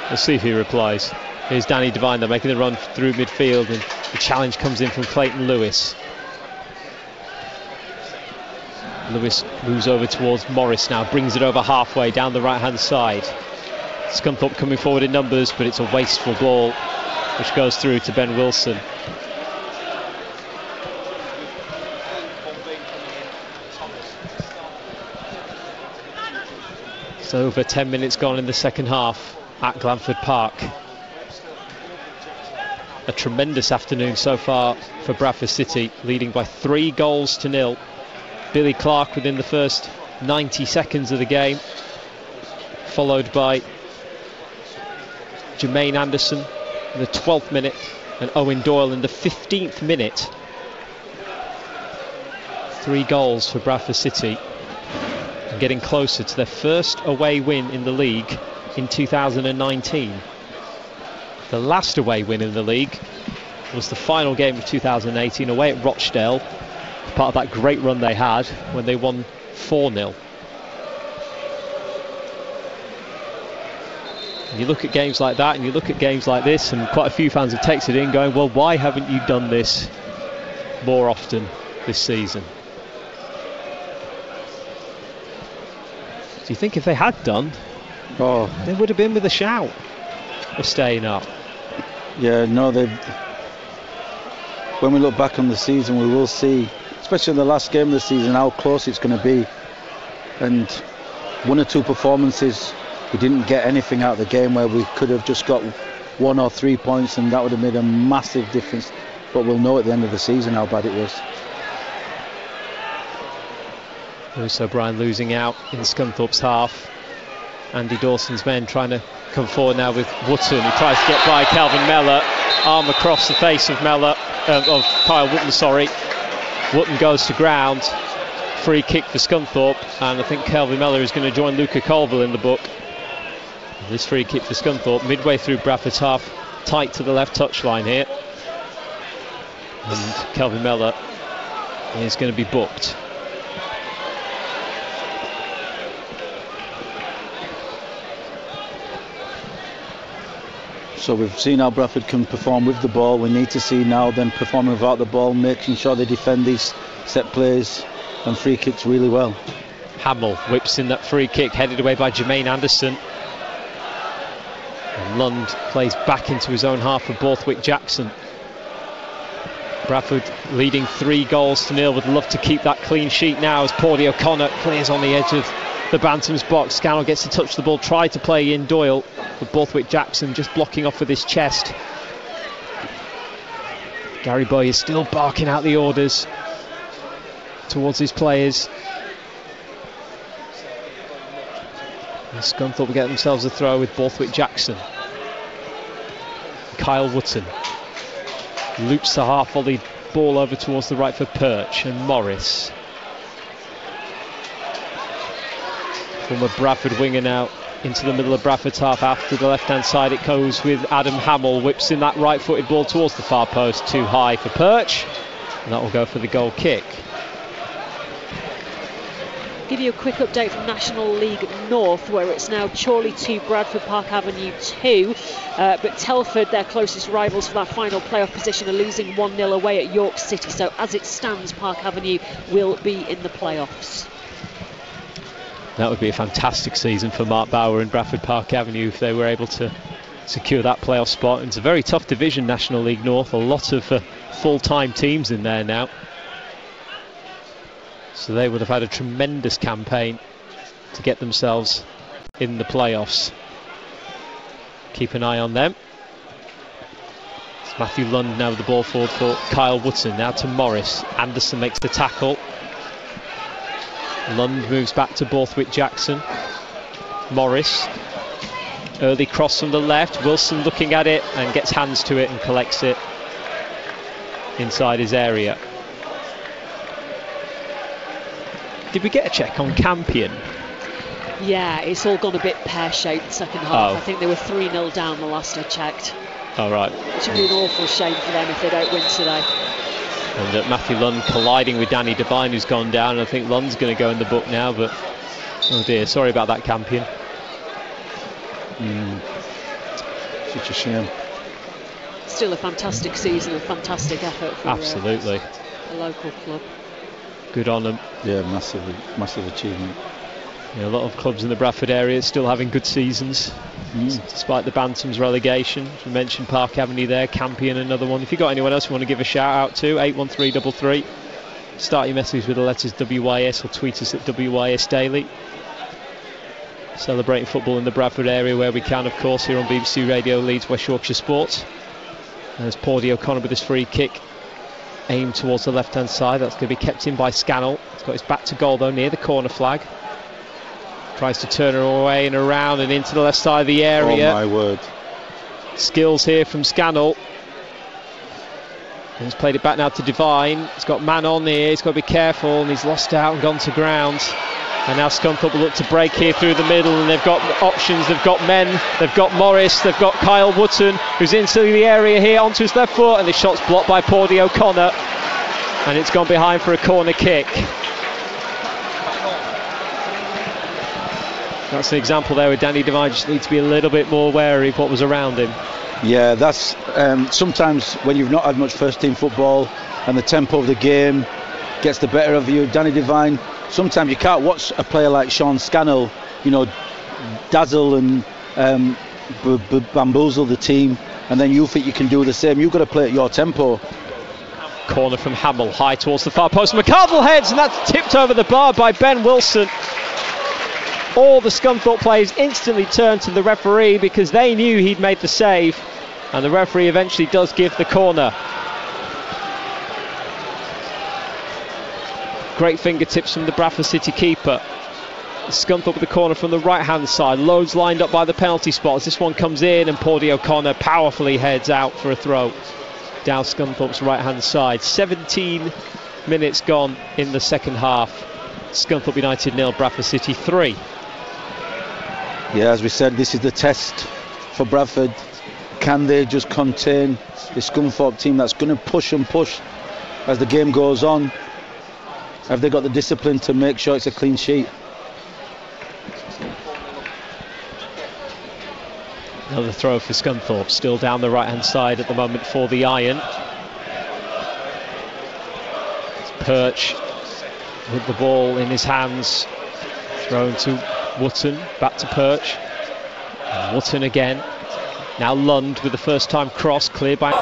We'll see if he replies. Here's Danny Devine, they're making the run through midfield, and the challenge comes in from Clayton Lewis. Lewis moves over towards Morris now, brings it over halfway down the right-hand side. Scunthorpe coming forward in numbers, but it's a wasteful ball which goes through to Ben Wilson. So over 10 minutes gone in the second half at Glanford Park. A tremendous afternoon so far for Bradford City, leading by 3-0. Billy Clark within the first 90 seconds of the game, followed by Jermaine Anderson in the 12th minute and Owen Doyle in the 15th minute. 3 goals for Bradford City, and getting closer to their first away win in the league in 2019. The last away win in the league was the final game of 2018 away at Rochdale, part of that great run they had when they won 4-0. And you look at games like that and you look at games like this, and quite a few fans have texted in going, well, why haven't you done this more often this season? Do you think if they had done, they would have been with a shout of staying up? Yeah, no, when we look back on the season, we will see, especially in the last game of the season, how close it's going to be. And 1 or 2 performances, we didn't get anything out of the game where we could have just got 1 or 3 points, and that would have made a massive difference. But we'll know at the end of the season how bad it was. Lewis O'Brien losing out in Scunthorpe's half. Andy Dawson's men trying to come forward now with Wootton, who tries to get by Calvin Mellor. Arm across the face of Kyle Wootton, sorry. Wootton goes to ground. Free kick for Scunthorpe, and I think Calvin Mellor is going to join Luca Colville in the book. This free kick for Scunthorpe, midway through Bradford's half, tight to the left touchline here. And Calvin Mellor is going to be booked. So we've seen how Bradford can perform with the ball. We need to see now them performing without the ball, making sure they defend these set plays and free kicks really well. Hamill whips in that free kick, headed away by Jermaine Anderson. And Lund plays back into his own half for Borthwick Jackson. Bradford leading 3-0. Would love to keep that clean sheet now as Paulie O'Connor clears on the edge of the Bantams box. Scannell gets to touch the ball, try to play in Doyle, but Borthwick Jackson just blocking off with his chest. Gary Boy is still barking out the orders towards his players. And Scunthorpe will get themselves a throw with Borthwick Jackson. Kyle Wootton loops the half-volley ball over towards the right for Perch and Morris. Former Bradford winger now into the middle of Bradford's half. After the left-hand side it goes with Adam Hamill, whips in that right-footed ball towards the far post, too high for Perch, and that will go for the goal kick. Give you a quick update from National League North, where it's now Chorley 2, Bradford Park Avenue 2. But Telford, their closest rivals for that final playoff position, are losing 1-0 away at York City. So as it stands, Park Avenue will be in the playoffs. That would be a fantastic season for Mark Bauer and Bradford Park Avenue if they were able to secure that playoff spot. It's a very tough division, National League North. A lot of full-time teams in there now. So they would have had a tremendous campaign to get themselves in the playoffs. Keep an eye on them. It's Matthew Lund now with the ball forward for Kyle Wootton. Now to Morris. Anderson makes the tackle. Lund moves back to Borthwick Jackson. Morris. Early cross from the left. Wilson looking at it and gets hands to it and collects it inside his area. Did we get a check on Campion? Yeah, it's all gone a bit pear-shaped second half. Oh. I think they were 3-0 down the last I checked. All right. It should be an awful shame for them if they don't win today. And Matthew Lund colliding with Danny Devine, who's gone down. I think Lund's going to go in the book now, but oh dear, sorry about that, Campion. Such a shame. Still a fantastic season, a fantastic effort for Absolutely. A local club. Good on them. Yeah, massive achievement. Yeah, a lot of clubs in the Bradford area still having good seasons, despite the Bantams relegation. We mentioned Park Avenue there, Campion another one. If you've got anyone else you want to give a shout out to, 81333. Start your message with the letters WYS or tweet us at WYS Daily. Celebrating football in the Bradford area where we can, of course, here on BBC Radio Leeds West Yorkshire Sports. There's Paudie O'Connor with his free kick. Aimed towards the left-hand side. That's going to be kept in by Scannell. He's got his back to goal though, near the corner flag. Tries to turn her away and around and into the left side of the area. Oh my word. Skills here from Scannell. He's played it back now to Devine. He's got man on here. He's got to be careful, and he's lost out and gone to ground. And now Scunthorpe will look to break here through the middle, and they've got options, they've got men, they've got Morris, they've got Kyle Wootton, who's into the area here onto his left foot, and the shot's blocked by Paudie O'Connor, and it's gone behind for a corner kick. That's an example there where Danny Devine just needs to be a little bit more wary of what was around him. Yeah, that's sometimes when you've not had much first team football and the tempo of the game gets the better of you. Danny Devine, sometimes you can't watch a player like Sean Scannell, you know, dazzle and bamboozle the team, and then you think you can do the same. You've got to play at your tempo. Corner from Hamill, high towards the far post. McArdle heads, and that's tipped over the bar by Ben Wilson. All the Scunthorpe players instantly turned to the referee because they knew he'd made the save, and the referee eventually does give the corner. Great fingertips from the Bradford City keeper. Scunthorpe with the corner from the right hand side. Loads lined up by the penalty spot as this one comes in, and Paudie O'Connor powerfully heads out for a throw down Scunthorpe's right hand side. 17 minutes gone in the second half. Scunthorpe United 0, Bradford City 3. Yeah, as we said, this is the test for Bradford. Can they just contain the Scunthorpe team that's going to push and push as the game goes on? Have they got the discipline to make sure it's a clean sheet? Another throw for Scunthorpe, still down the right hand side at the moment for the Iron. It's Perch with the ball in his hands, thrown to Wootton, back to Perch, and Wootton again. Now Lund with the first time cross, cleared by...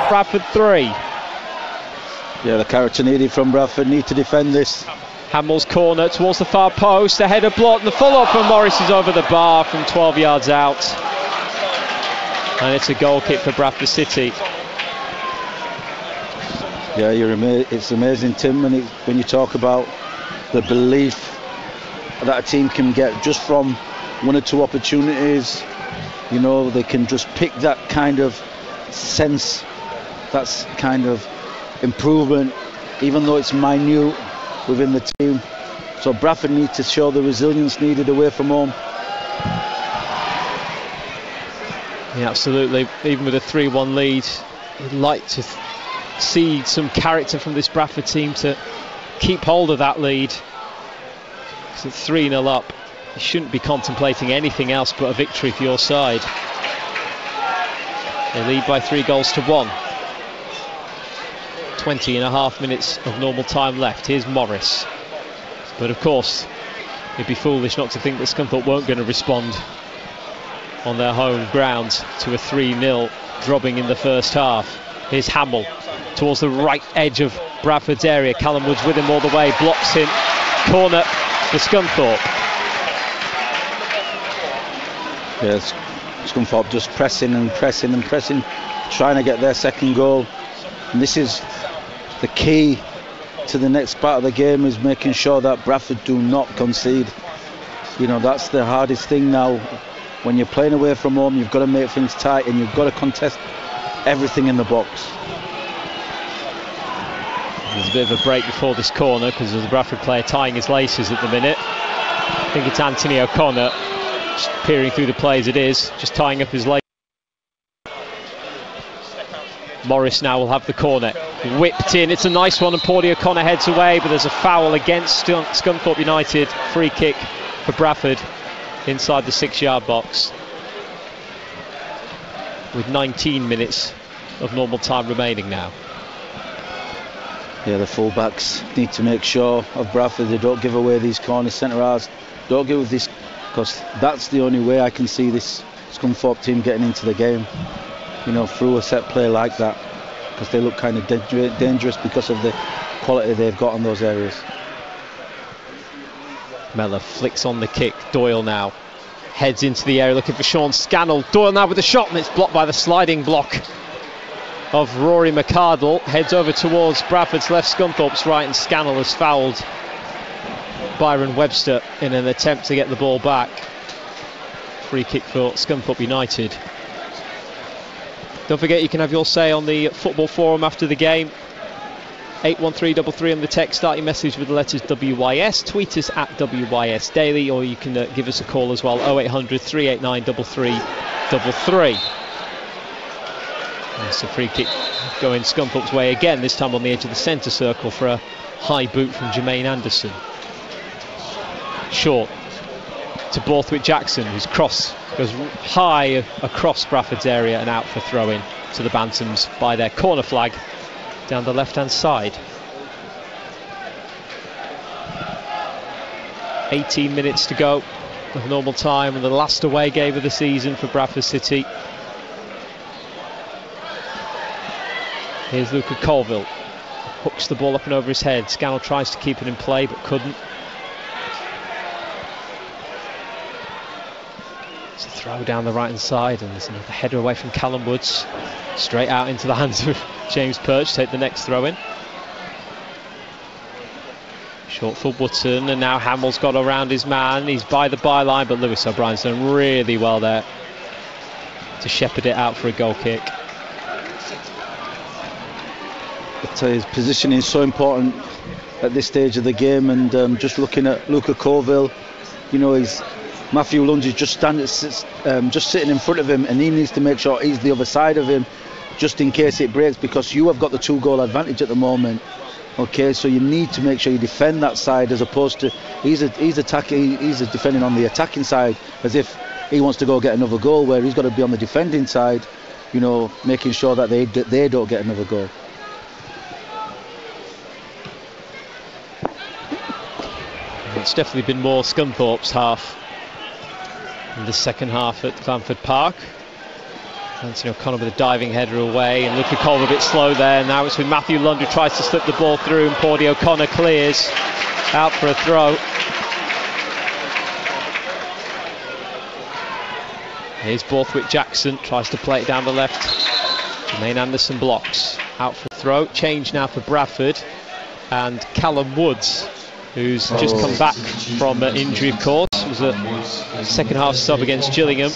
Bradford 3. Yeah, the character needed from Bradford, need to defend this. Hamill's corner towards the far post, the header blocked, the follow-up from Morris is over the bar from 12 yards out. And it's a goal kick for Bradford City. Yeah, it's amazing, Tim, when you talk about the belief that a team can get just from 1 or 2 opportunities. You know, they can just pick that kind of sense, that's kind of improvement, even though it's minute within the team. So Bradford need to show the resilience needed away from home. Yeah, absolutely. Even with a 3-1 lead, you'd like to see some character from this Bradford team to keep hold of that lead. Because it's 3-0 up, you shouldn't be contemplating anything else but a victory for your side. They lead by 3-1. 20.5 minutes of normal time left. Here's Morris. But of course, it'd be foolish not to think that Scunthorpe weren't going to respond on their home ground to a 3-0 drubbing in the first half. Here's Hamill towards the right edge of Bradford's area. Callum Woods with him all the way, blocks him. Corner for Scunthorpe. Yes, Scunthorpe just pressing and pressing and pressing, trying to get their second goal. And this is the key to the next part of the game, is making sure that Bradford do not concede. You know, that's the hardest thing now. When you're playing away from home, you've got to make things tight and you've got to contest everything in the box. There's a bit of a break before this corner because there's a Bradford player tying his laces at the minute. I think it's Anthony O'Connor, just peering through the play as it is, just tying up his laces. Morris now will have the corner, whipped in, it's a nice one, and Paulie O'Connor heads away, but there's a foul against Scunthorpe United. Free kick for Bradford inside the 6-yard box with 19 minutes of normal time remaining now. Yeah, the full-backs need to make sure of Bradford they don't give away these corners. Centre halves don't give this, because that's the only way I can see this Scunthorpe team getting into the game, you know, through a set play like that, because they look kind of dangerous because of the quality they've got on those areas. Mellor flicks on the kick. Doyle now heads into the area looking for Sean Scannell. Doyle now with a shot, and it's blocked by the sliding block of Rory McArdle. Heads over towards Bradford's left, Scunthorpe's right, and Scannell has fouled Byron Webster in an attempt to get the ball back. Free kick for Scunthorpe United. Don't forget, you can have your say on the football forum after the game. 81333 on the text. Start your message with the letters WYS. Tweet us at WYS Daily, or you can give us a call as well. 0800 389 3333. It's a free kick going Scunthorpe's way again, this time on the edge of the centre circle for a high boot from Jermaine Anderson. Short to Borthwick Jackson, whose cross goes high across Bradford's area and out for throw-in to the Bantams by their corner flag down the left-hand side. 18 minutes to go of normal time, and the last away game of the season for Bradford City. Here's Luca Colville, hooks the ball up and over his head. Scannell tries to keep it in play but couldn't. It's a throw down the right hand side, and there's another header away from Callum Woods, straight out into the hands of James Perch. Take the next throw in. Short for Wootton, and now Hamill's got around his man. He's by the byline, but Lewis O'Brien's done really well there to shepherd it out for a goal kick. His positioning is so important at this stage of the game, and just looking at Luca Colville, you know, Matthew Lunge is just sitting in front of him, and he needs to make sure he's the other side of him just in case it breaks, because you have got the 2-goal advantage at the moment. Okay, so you need to make sure you defend that side, as opposed to he's defending on the attacking side as if he wants to go get another goal, where he's got to be on the defending side, you know, making sure that they don't get another goal. It's definitely been more Scunthorpe's half in the second half at Clanford Park. Anthony O'Connor with a diving header away, and Luca Colva a bit slow there. Now it's with Matthew Lund, who tries to slip the ball through, and Paudie O'Connor clears out for a throw. Here's Borthwick Jackson, tries to play it down the left. Jermaine Anderson blocks. Out for a throw. Change now for Bradford. And Callum Woods, who's just come back from injury, of course. It was a second half sub against Gillingham.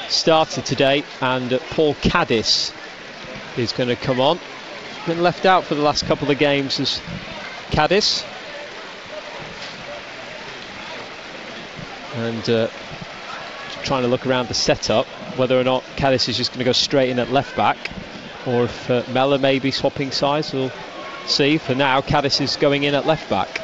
Started today, and Paul Caddis is going to come on. Been left out for the last couple of games as Caddis. And trying to look around the setup, whether or not Caddis is just going to go straight in at left back, or if Mellor may be swapping sides. We'll see. For now, Caddis is going in at left back.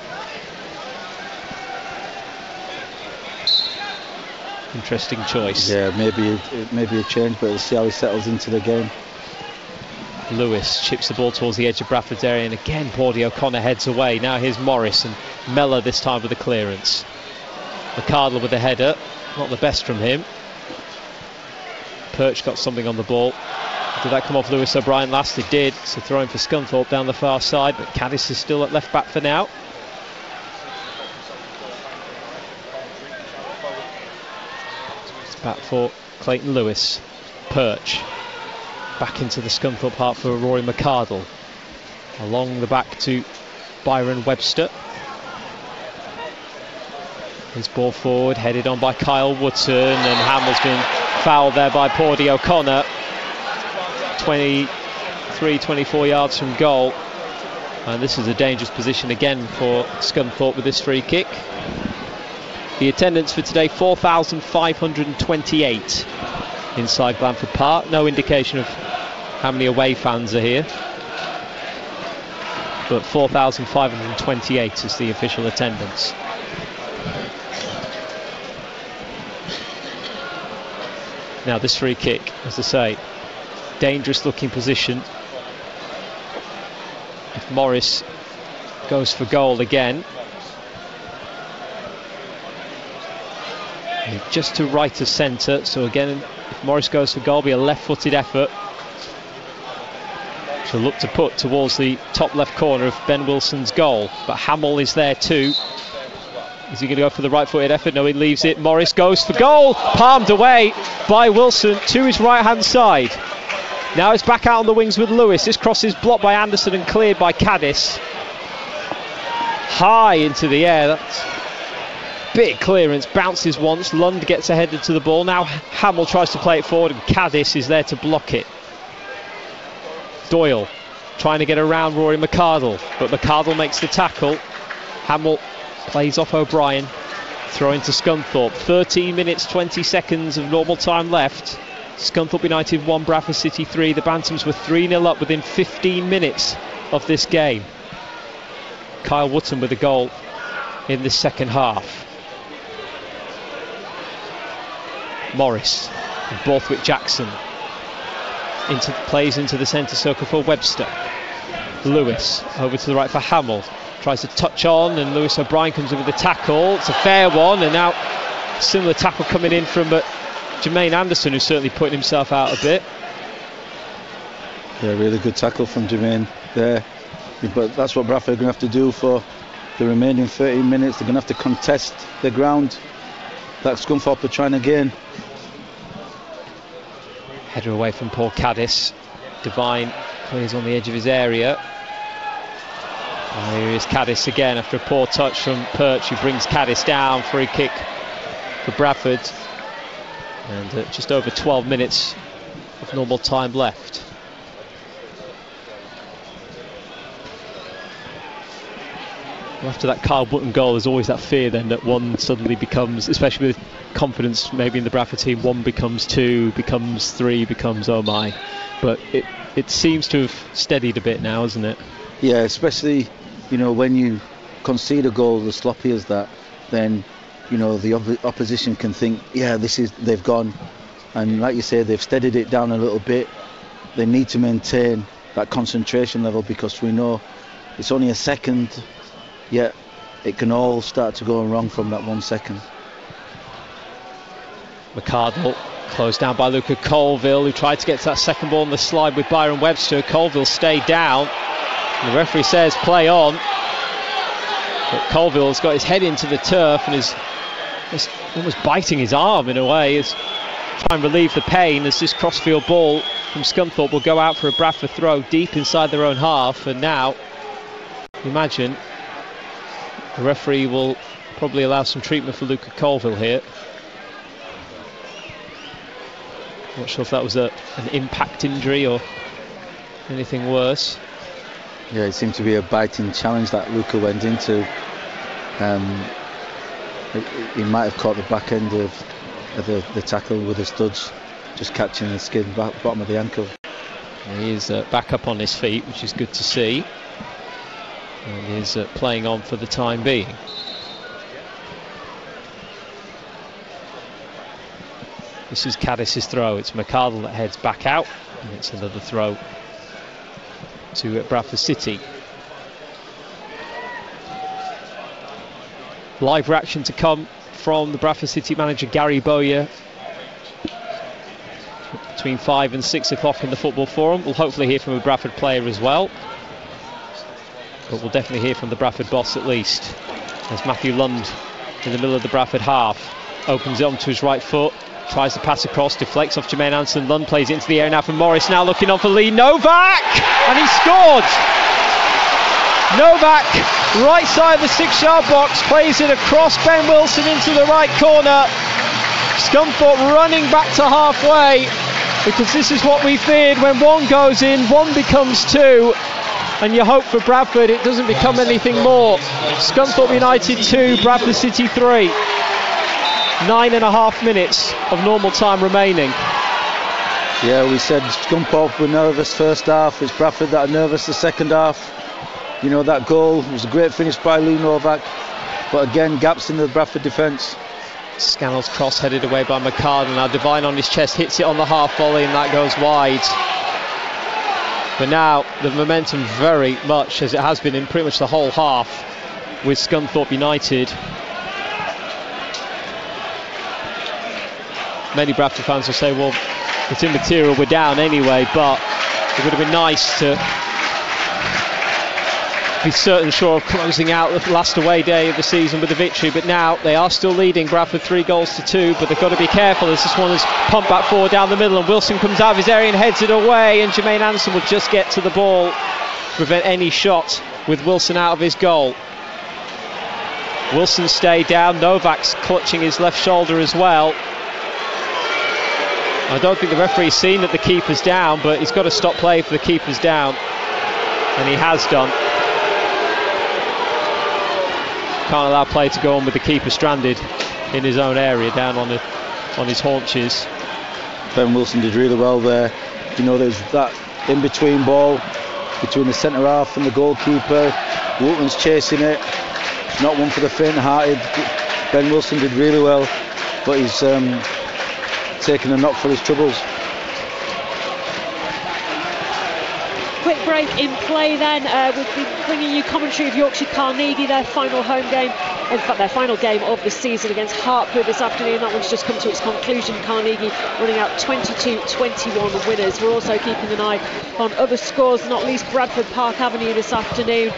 Interesting choice. Yeah, maybe a change, but we'll see how he settles into the game. Lewis chips the ball towards the edge of Bradford's area, and again Paudie O'Connor heads away. Now here's Morris, and Mellor this time with the clearance. McCardle with the header. Not the best from him. Perch got something on the ball. Did that come off Lewis O'Brien last? It did. So throwing for Scunthorpe down the far side, but Caddis is still at left back for now. It's back for Clayton Lewis. Perch back into the Scunthorpe half for Rory McCardle. Along the back to Byron Webster. His ball forward, headed on by Kyle Wootton, and Hamill's been fouled there by Paudie O'Connor. 23-24 yards from goal, and this is a dangerous position again for Scunthorpe with this free kick. The attendance for today, 4,528 inside Blandford Park. No indication of how many away fans are here, but 4,528 is the official attendance. Now this free kick, as I say, dangerous looking position. If Morris goes for goal again, just to right of centre, so again if Morris goes for goal, it'll be a left-footed effort to look to put towards the top left corner of Ben Wilson's goal, but Hamill is there too. Is he going to go for the right-footed effort? No, he leaves it. Morris goes for goal. Palmed away by Wilson to his right-hand side. Now it's back out on the wings with Lewis. This cross is blocked by Anderson and cleared by Caddis. High into the air. That's big clearance. Bounces once. Lund gets ahead to the ball. Now Hamill tries to play it forward, and Caddis is there to block it. Doyle trying to get around Rory McCardle, but McCardle makes the tackle. Hamill plays off O'Brien, throw into Scunthorpe. 13 minutes 20 seconds of normal time left. Scunthorpe United 1, Bradford City 3. The Bantams were 3-0 up within 15 minutes of this game. Kyle Wootton with a goal in the second half. Morris and Borthwick Jackson plays into the centre circle for Webster. Lewis over to the right for Hamill. Tries to touch on, and Lewis O'Brien comes in with a tackle. It's a fair one, and now similar tackle coming in from Jermaine Anderson, who's certainly putting himself out a bit. Yeah, really good tackle from Jermaine there. But that's what Bradford are going to have to do for the remaining 13 minutes. They're going to have to contest the ground that Scunthorpe are trying to gain. Header away from Paul Caddis. Devine clears on the edge of his area. And here is Caddis again after a poor touch from Perch, who brings Caddis down. Free kick for Bradford. And just over 12 minutes of normal time left. Well, after that Kyle Button goal, there's always that fear then that one suddenly becomes, especially with confidence maybe in the Bradford team, one becomes two, becomes three, becomes oh my. But it seems to have steadied a bit now, hasn't it? Yeah, especially, you know, when you concede a goal as sloppy as that, then, you know, the opposition can think, yeah, they've gone. And like you say, they've steadied it down a little bit. They need to maintain that concentration level, because we know it's only a second, yet it can all start to go wrong from that 1 second. McCardle Closed down by Luca Colville, who tried to get to that second ball on the slide with Byron Webster. Colville stayed down. The referee says play on. But Colville's got his head into the turf and is almost biting his arm in a way. Is try and relieve the pain as this crossfield ball from Scunthorpe will go out for a Bradford throw deep inside their own half. And now, imagine, the referee will probably allow some treatment for Luca Colville here. Not sure if that was an impact injury or anything worse. Yeah, it seemed to be a biting challenge that Luca went into. He might have caught the back end of the tackle with the studs, just catching the skin bottom of the ankle. He is back up on his feet, which is good to see. And he is playing on for the time being. This is Caddis's throw. It's McArdle that heads back out, and it's another throw to Bradford City. Live reaction to come from the Bradford City manager Gary Bowyer between 5 and 6 o'clock in the Football Forum. We'll hopefully hear from a Bradford player as well, but we'll definitely hear from the Bradford boss at least, as Matthew Lund in the middle of the Bradford half opens it onto his right foot, tries to pass across, deflects off Jermaine Anson. Lund plays it into the air now for Morris, now looking on for Lee Novak, and he scored! Novak, right side of the 6-yard box, plays it across Ben Wilson into the right corner. Scunthorpe running back to halfway, because this is what we feared: when one goes in, one becomes two, and you hope for Bradford it doesn't become anything more. Scunthorpe United 2, Bradford City 3. 9.5 minutes of normal time remaining. Yeah, we said Scunthorpe were nervous first half. It's Bradford that are nervous the second half. You know, that goal was a great finish by Lee Novak, but again, gaps in the Bradford defence. Scannell's cross headed away by McArdle. Now Devine on his chest hits it on the half volley, and that goes wide. But now the momentum very much, as it has been in pretty much the whole half, with Scunthorpe United. Many Bradford fans will say, well, it's immaterial, we're down anyway, but it would have been nice to be certain sure of closing out the last away day of the season with a victory. But now they are still leading Bradford 3-2, but they've got to be careful as this one is pumped back forward down the middle, and Wilson comes out of his area and heads it away, and Jermaine Anson will just get to the ball, prevent any shot with Wilson out of his goal. Wilson stayed down, Novak's clutching his left shoulder as well. I don't think the referee's seen that the keeper's down, but he's got to stop play for the keeper's down, and he has done. Can't allow play to go on with the keeper stranded in his own area, down on his haunches. Ben Wilson did really well there. You know, there's that in-between ball between the centre half and the goalkeeper. Wootman's chasing it. It's not one for the faint-hearted. Ben Wilson did really well, but he's taking a knock for his troubles. Quick break in play then. We'll be bringing you commentary of Yorkshire Carnegie, their final home game, in fact their final game of the season against Hartford this afternoon. That one's just come to its conclusion. Carnegie running out 22-21 winners. We're also keeping an eye on other scores, not least Bradford Park Avenue this afternoon,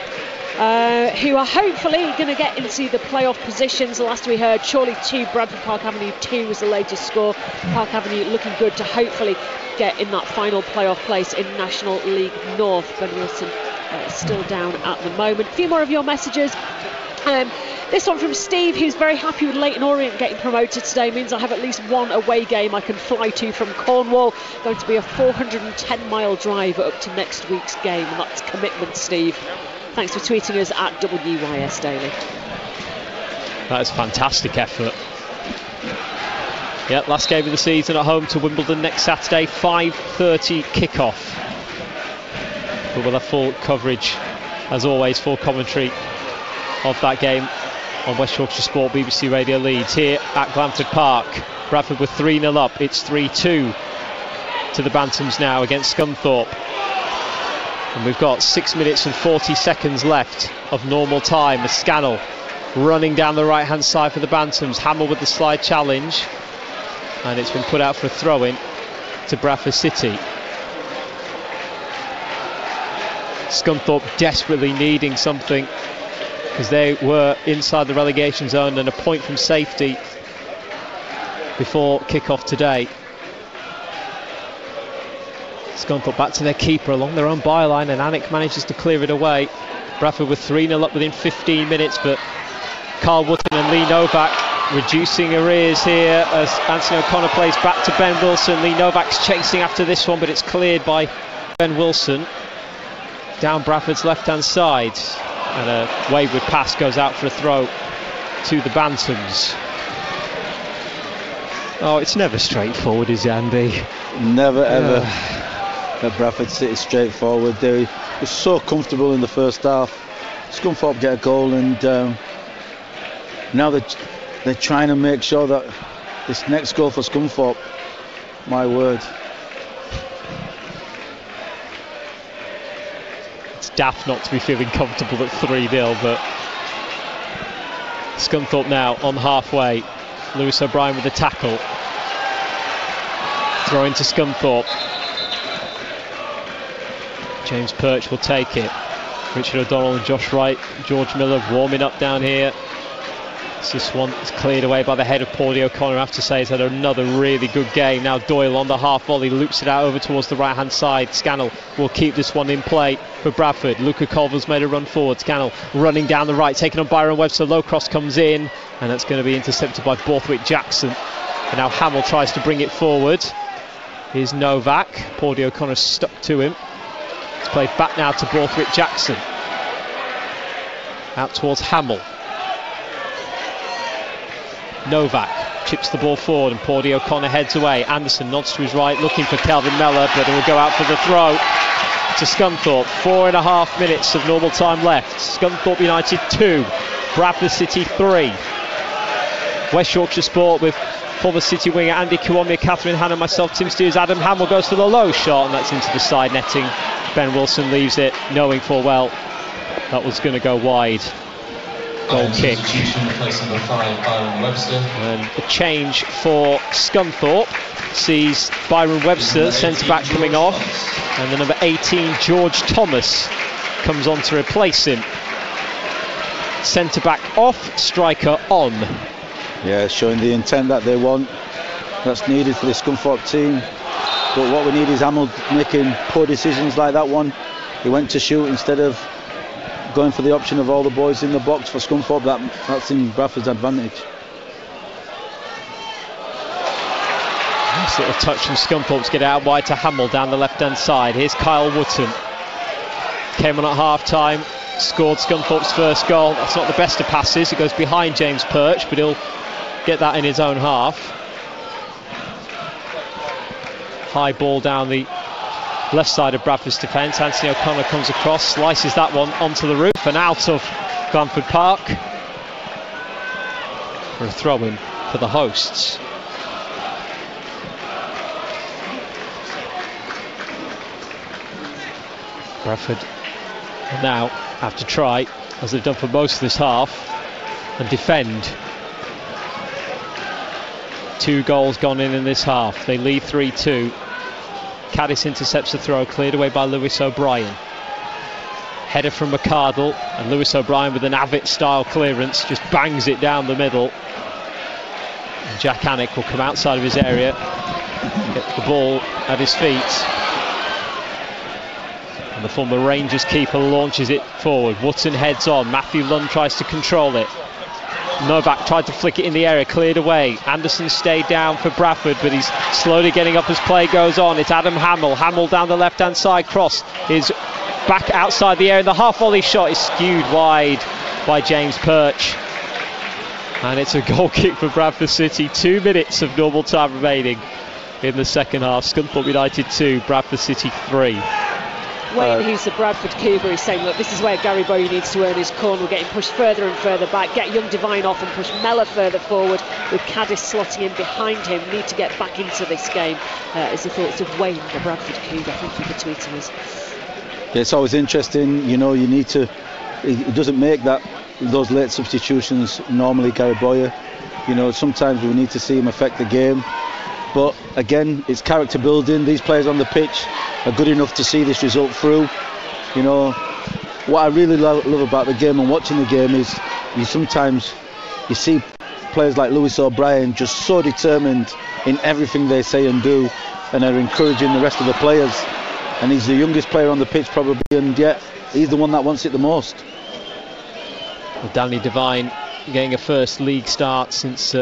who are hopefully going to get into the playoff positions. The last we heard, Chorley 2, Bradford Park Avenue 2 was the latest score. Park Avenue looking good to hopefully get in that final playoff place in National League North. Ben Wilson still down at the moment. A few more of your messages. This one from Steve, who's very happy with Leyton Orient getting promoted today. Means I have at least one away game I can fly to from Cornwall. Going to be a 410-mile drive up to next week's game, and that's commitment, Steve. Thanks for tweeting us at WYS Daily. That is fantastic effort. Yeah, last game of the season at home to Wimbledon next Saturday, 5:30 kickoff. But we'll have full coverage, as always, full commentary of that game on West Yorkshire Sport, BBC Radio Leeds, here at Glanford Park. Bradford were 3-0 up, it's 3-2 to the Bantams now against Scunthorpe. And we've got 6 minutes and 40 seconds left of normal time. The Scannell running down the right hand side for the Bantams. Hamill with the slide challenge. and it's been put out for a throw-in to Bradford City. Scunthorpe desperately needing something because they were inside the relegation zone and a point from safety before kick-off today. Scunthorpe back to their keeper along their own byline, and Anik manages to clear it away. Bradford were 3-0 up within 15 minutes, but Carl Wootton and Lee Novak reducing arrears here as Anthony O'Connor plays back to Ben Wilson. Lee Novak's chasing after this one, but it's cleared by Ben Wilson down Bradford's left-hand side, and a wayward pass goes out for a throw to the Bantams. Oh, it's never straightforward, is it, Andy? Never ever at Bradford City straightforward. They were so comfortable in the first half. Scunthorpe get a goal, and now they're trying to make sure that this next goal for Scunthorpe, my word. It's daft not to be feeling comfortable at 3-0, but Scunthorpe now on halfway. Lewis O'Brien with the tackle. Throw into Scunthorpe. James Perch will take it. Richard O'Donnell and Josh Wright, George Miller warming up down here. This one is cleared away by the head of Paulie O'Connor. I have to say he's had another really good game. Now Doyle on the half volley loops it out over towards the right hand side. Scannell will keep this one in play for Bradford. Luca Colville's made a run forward. Scannell running down the right, taking on Byron Webster. Low cross comes in, and that's going to be intercepted by Borthwick Jackson. And now Hamill tries to bring it forward. Here's Novak. Paulie O'Connor stuck to him. It's played back now to Borthwick Jackson. Out towards Hamill. Novak chips the ball forward and Paulie O'Connor heads away. Anderson nods to his right, looking for Kelvin Mellor, but it will go out for the throw to Scunthorpe. 4.5 minutes of normal time left. Scunthorpe United 2, Bradford City 3. West Yorkshire Sport with former City winger Andy Kiwomia, Catherine Hanna, myself, Tim Steers, Adam Hamill goes for the low shot, and that's into the side netting. Ben Wilson leaves it, knowing full well that was going to go wide. Goal kick. Number 5, Byron Webster. And the change for Scunthorpe sees Byron Webster, centre back, coming off, and the number 18 George Thomas comes on to replace him. Centre back off, striker on. Yeah, showing the intent that they want, that's needed for the Scunthorpe team. But what we need is Hamill making poor decisions like that one. He went to shoot instead of going for the option of all the boys in the box for Scunthorpe. That's in Bradford's advantage. Nice little touch from Scunthorpe to get out wide to Hamill down the left hand side. Here's Kyle Wootton. Came on at half time, scored Scunthorpe's first goal. That's not the best of passes, it goes behind James Perch, but he'll get that in his own half. High ball down the left side of Bradford's defence. Anthony O'Connor comes across, slices that one onto the roof and out of Glanford Park for a throw-in for the hosts. Bradford now have to try, as they've done for most of this half, and defend. 2 goals gone in this half. They lead 3-2. Caddis intercepts the throw, cleared away by Lewis O'Brien. Header from McCardle, and Lewis O'Brien with an Avett style clearance just bangs it down the middle. And Jack Anik will come outside of his area, get the ball at his feet, and the former Rangers keeper launches it forward. Wootton heads on, Matthew Lund tries to control it. Novak tried to flick it in the area, cleared away. Anderson stayed down for Bradford, but he's slowly getting up as play goes on. It's Adam Hamill. Hamill down the left-hand side, cross is back outside the area. The half-volley shot is skewed wide by James Perch. And it's a goal kick for Bradford City. 2 minutes of normal time remaining in the second half. Scunthorpe United 2, Bradford City 3. Wayne, who's the Bradford Cougar, is saying, look, this is where Gary Bowyer needs to earn his corner. We're getting pushed further and further back. Get young Devine off and push Mellor further forward, with Caddis slotting in behind him. Need to get back into this game, is the thoughts of Wayne, the Bradford Cougar. Thank you for tweeting us. Yeah, it's always interesting, you know, you need to, he doesn't make those late substitutions normally, Gary Bowyer. You know, sometimes we need to see him affect the game. But again, it's character building. These players on the pitch are good enough to see this result through. You know, what I really love about the game and watching the game is you see players like Lewis O'Brien just so determined in everything they say and do, and are encouraging the rest of the players. And he's the youngest player on the pitch probably, and yet he's the one that wants it the most. Well, Danny Devine getting a first league start since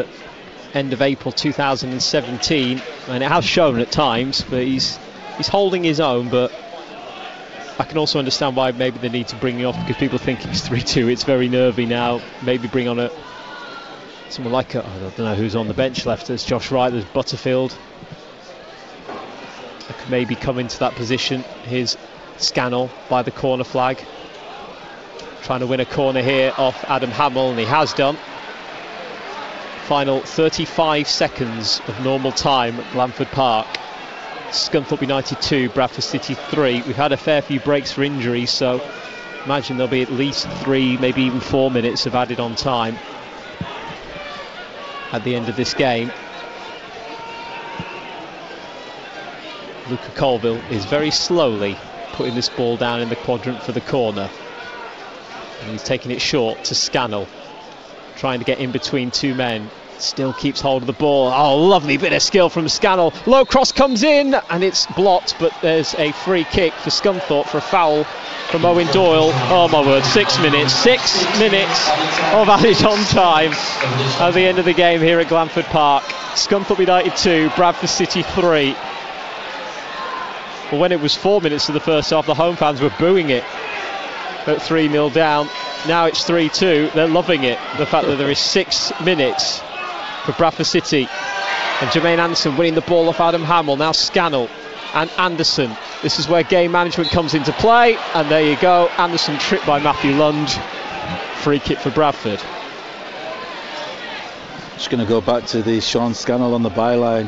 end of April 2017, and it has shown at times, but he's holding his own. But I can also understand why maybe they need to bring him off, because people think he's 3-2. It's very nervy now. Maybe bring on someone like I don't know who's on the bench left. There's Josh Wright, there's Butterfield. I could maybe come into that position. Here's Scannell by the corner flag, trying to win a corner here off Adam Hamill, and he has done. Final 35 seconds of normal time at Glanford Park. Scunthorpe United 2, Bradford City 3. We've had a fair few breaks for injuries, so imagine there'll be at least 3, maybe even 4 minutes of added on time at the end of this game. Luca Colville is very slowly putting this ball down in the quadrant for the corner, and he's taking it short to Scannell, trying to get in between two men. Still keeps hold of the ball. Oh, lovely bit of skill from Scannell. Low cross comes in and it's blocked, but there's a free kick for Scunthorpe for a foul from Owen Doyle. Oh my word, 6 minutes. 6 minutes of added on time at the end of the game here at Glanford Park. Scunthorpe United 2, Bradford City 3. Well, when it was 4 minutes of the first half, the home fans were booing it at 3-0 down. Now it's 3-2. They're loving it. The fact that there is 6 minutes for Bradford City. And Jermaine Anderson winning the ball off Adam Hamill. Now Scannell and Anderson. This is where game management comes into play. And there you go. Anderson tripped by Matthew Lund. Free kick for Bradford. Just going to go back to the Sean Scannell on the byline.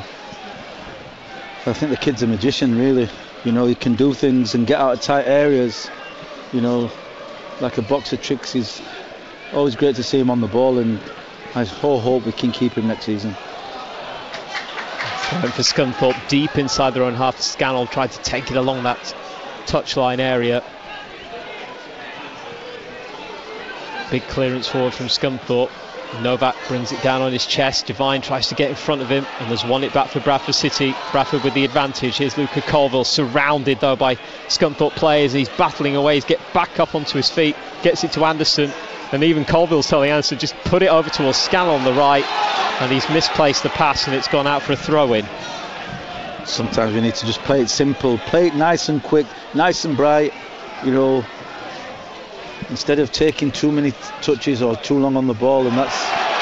I think the kid's a magician, really. You know, he can do things and get out of tight areas. You know, like a box of tricks. He's always great to see him on the ball, and I hope we can keep him next season. Throwing for Scunthorpe deep inside their own half. Scannell tried to take it along that touchline area. Big clearance forward from Scunthorpe. Novak brings it down on his chest. Devine tries to get in front of him, and there's one it back for Bradford City. Bradford with the advantage. Here's Luca Colville, surrounded though by Scunthorpe players, and he's battling away. He's getting back up onto his feet, gets it to Anderson, and even Colville's telling Anderson just put it over towards Scannell on the right, and he's misplaced the pass and it's gone out for a throw-in. Sometimes we need to just play it simple, play it nice and quick, nice and bright, you know, instead of taking too many touches or too long on the ball, and that's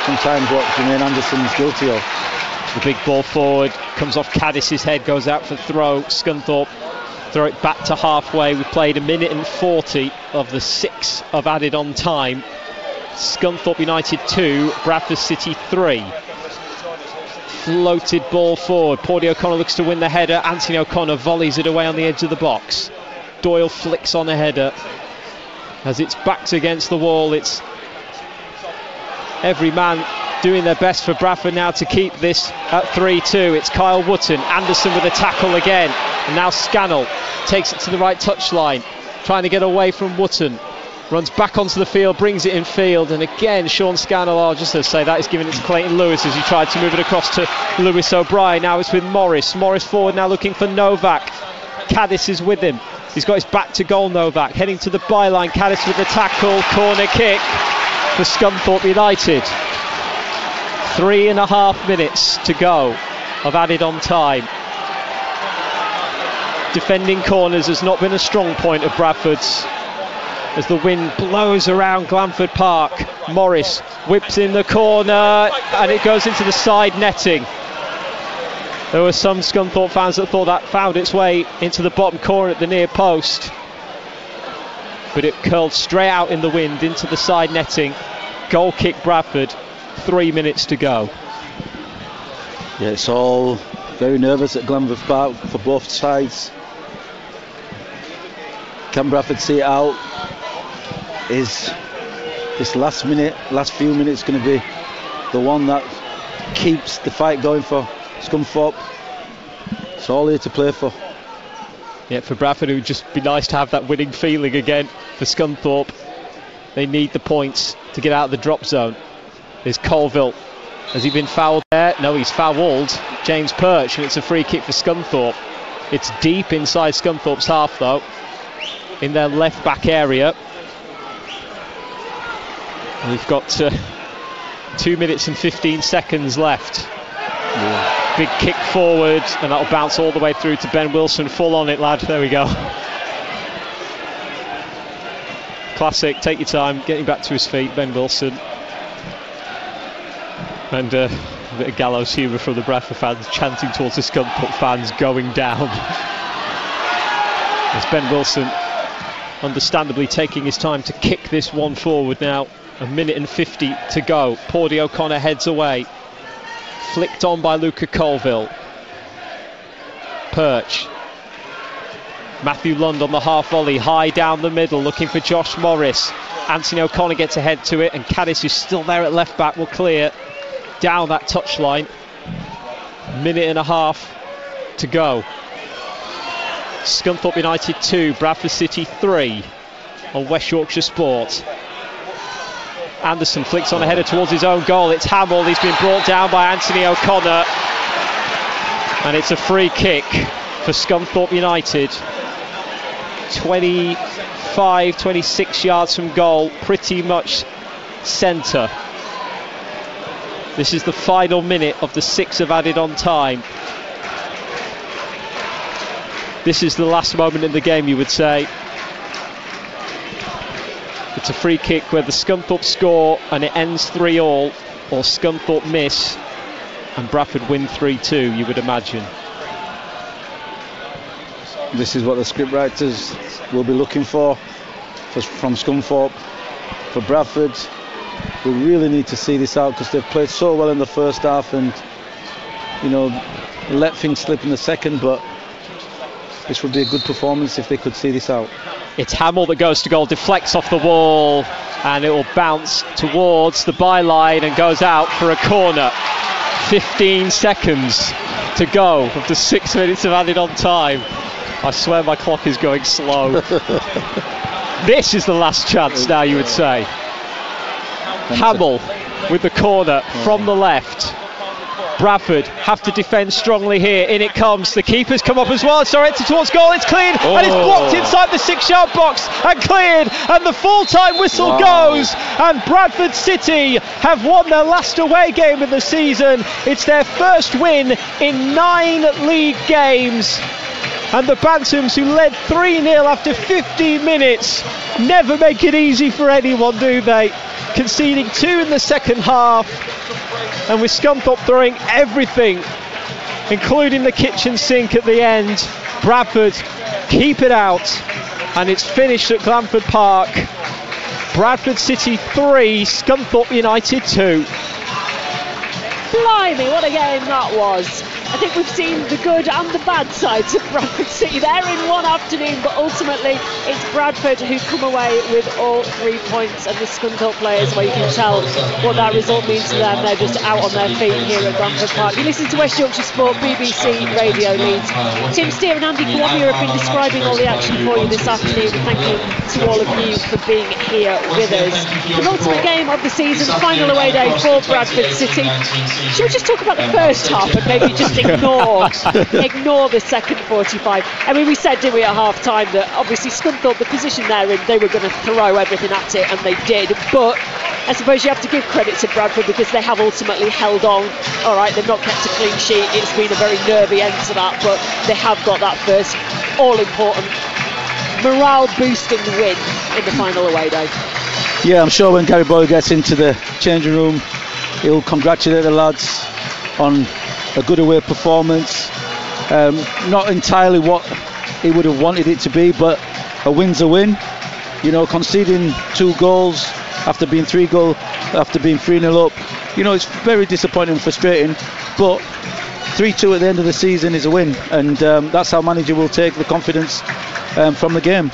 sometimes what Jermaine Anderson's guilty of. The big ball forward comes off Caddis's head, goes out for throw. Scunthorpe throw it back to halfway. We've played 1 minute and 40 of the 6 of added on time. Scunthorpe United 2, Bradford City 3. Floated ball forward. Paudy O'Connor looks to win the header. Anthony O'Connor volleys it away on the edge of the box. Doyle flicks on a header. As it's backed against the wall, it's every man doing their best for Bradford now to keep this at 3-2. It's Kyle Wootton, Anderson with a tackle again, and now Scannell takes it to the right touchline, trying to get away from Wootton. Runs back onto the field, brings it in field, and again Sean Scannell, just to say that, is giving it to Clayton Lewis as he tried to move it across to Lewis O'Brien. Now it's with Morris. Morris forward now looking for Novak. Caddis is with him. He's got his back to goal, Novak, heading to the byline. Caddis with the tackle, corner kick for Scunthorpe United. 3.5 minutes to go of added on time. Defending corners has not been a strong point of Bradford's. As the wind blows around Glanford Park, Morris whips in the corner and it goes into the side netting. There were some Scunthorpe fans that thought that found its way into the bottom corner at the near post, but it curled straight out in the wind into the side netting. Goal kick Bradford, 3 minutes to go. Yeah, it's all very nervous at Glanford Park for both sides. Can Bradford see it out? Is this last few minutes going to be the one that keeps the fight going for Scunthorpe? It's all here to play for. Yeah, for Bradford, it would just be nice to have that winning feeling again. For Scunthorpe, they need the points to get out of the drop zone. There's Colville. Has he been fouled there? No, he's fouled James Perch, and it's a free kick for Scunthorpe. It's deep inside Scunthorpe's half, though, in their left back area. We've got 2 minutes and 15 seconds left. Yeah. Big kick forward, and that'll bounce all the way through to Ben Wilson. Full on it, lad. There we go. Classic. Take your time, getting back to his feet, Ben Wilson. And a bit of gallows humour from the Bradford fans chanting towards the Scunthorpe fans going down. As Ben Wilson understandably taking his time to kick this one forward now. 1 minute and 50 to go. Pordy O'Connor heads away. Flicked on by Luca Colville. Perch. Matthew Lund on the half volley, high down the middle, looking for Josh Morris. Anthony O'Connor gets ahead to it, and Caddis, who's still there at left back, will clear down that touchline. 1.5 minutes to go. Scunthorpe United 2, Bradford City 3 on West Yorkshire Sport. Anderson flicks on a header towards his own goal. It's Hamill. He's been brought down by Anthony O'Connor, and it's a free kick for Scunthorpe United. 25, 26 yards from goal, pretty much centre. This is the final minute of the 6 have added on time. This is the last moment in the game, you would say. It's a free kick where the Scunthorpe score and it ends 3-3, or Scunthorpe miss and Bradford win 3-2, you would imagine. This is what the scriptwriters will be looking for from Scunthorpe. For Bradford, we really need to see this out, because they've played so well in the first half and, you know, let things slip in the second, but this would be a good performance if they could see this out. It's Hamill that goes to goal, deflects off the wall, and it will bounce towards the byline and goes out for a corner. 15 seconds to go of the 6 minutes of added on time. I swear my clock is going slow. This is the last chance now, you would say. Hamill with the corner from the left. Bradford have to defend strongly here. In it comes. The keeper's come up as well. It's directed towards goal. It's cleared and it's blocked inside the 6-yard box and cleared. And the full-time whistle goes. And Bradford City have won their last away game of the season. It's their first win in 9 league games. And the Bantams, who led 3-0 after 15 minutes, never make it easy for anyone, do they? Conceding 2 in the second half. And with Scunthorpe throwing everything, including the kitchen sink at the end, Bradford keep it out, and it's finished at Glanford Park. Bradford City 3, Scunthorpe United 2. Blimey, what a game that was. I think we've seen the good and the bad sides of Bradford City there in one afternoon, but ultimately it's Bradford who come away with all 3 points, and the Scunthorpe players, well, you can tell what that result means to them. They're just out on their feet here at Glanford Park. You listen to West Yorkshire Sport, BBC Radio Leeds. Tim Steer and Andy Kwamia have been describing all the action for you this afternoon. Thank you to all of you for being here with us. The ultimate game of the season, final away day for Bradford City. Should we just talk about the first half and maybe just ignore the second 45? I mean, we said, didn't we, at half time that obviously Scunthorpe, the position they're in, they were going to throw everything at it, and they did. But I suppose you have to give credit to Bradford, because they have ultimately held on. All right, they've not kept a clean sheet. It's been a very nervy end to that, but they have got that first all-important morale-boosting win in the final away day. Yeah, I'm sure when Gary Boyle gets into the changing room, he'll congratulate the lads on a good away performance. Not entirely what he would have wanted it to be, but a win's a win. You know, conceding 2 goals after being 3-0 up, you know, it's very disappointing and frustrating, but 3-2 at the end of the season is a win, and that's how manager will take the confidence from the game.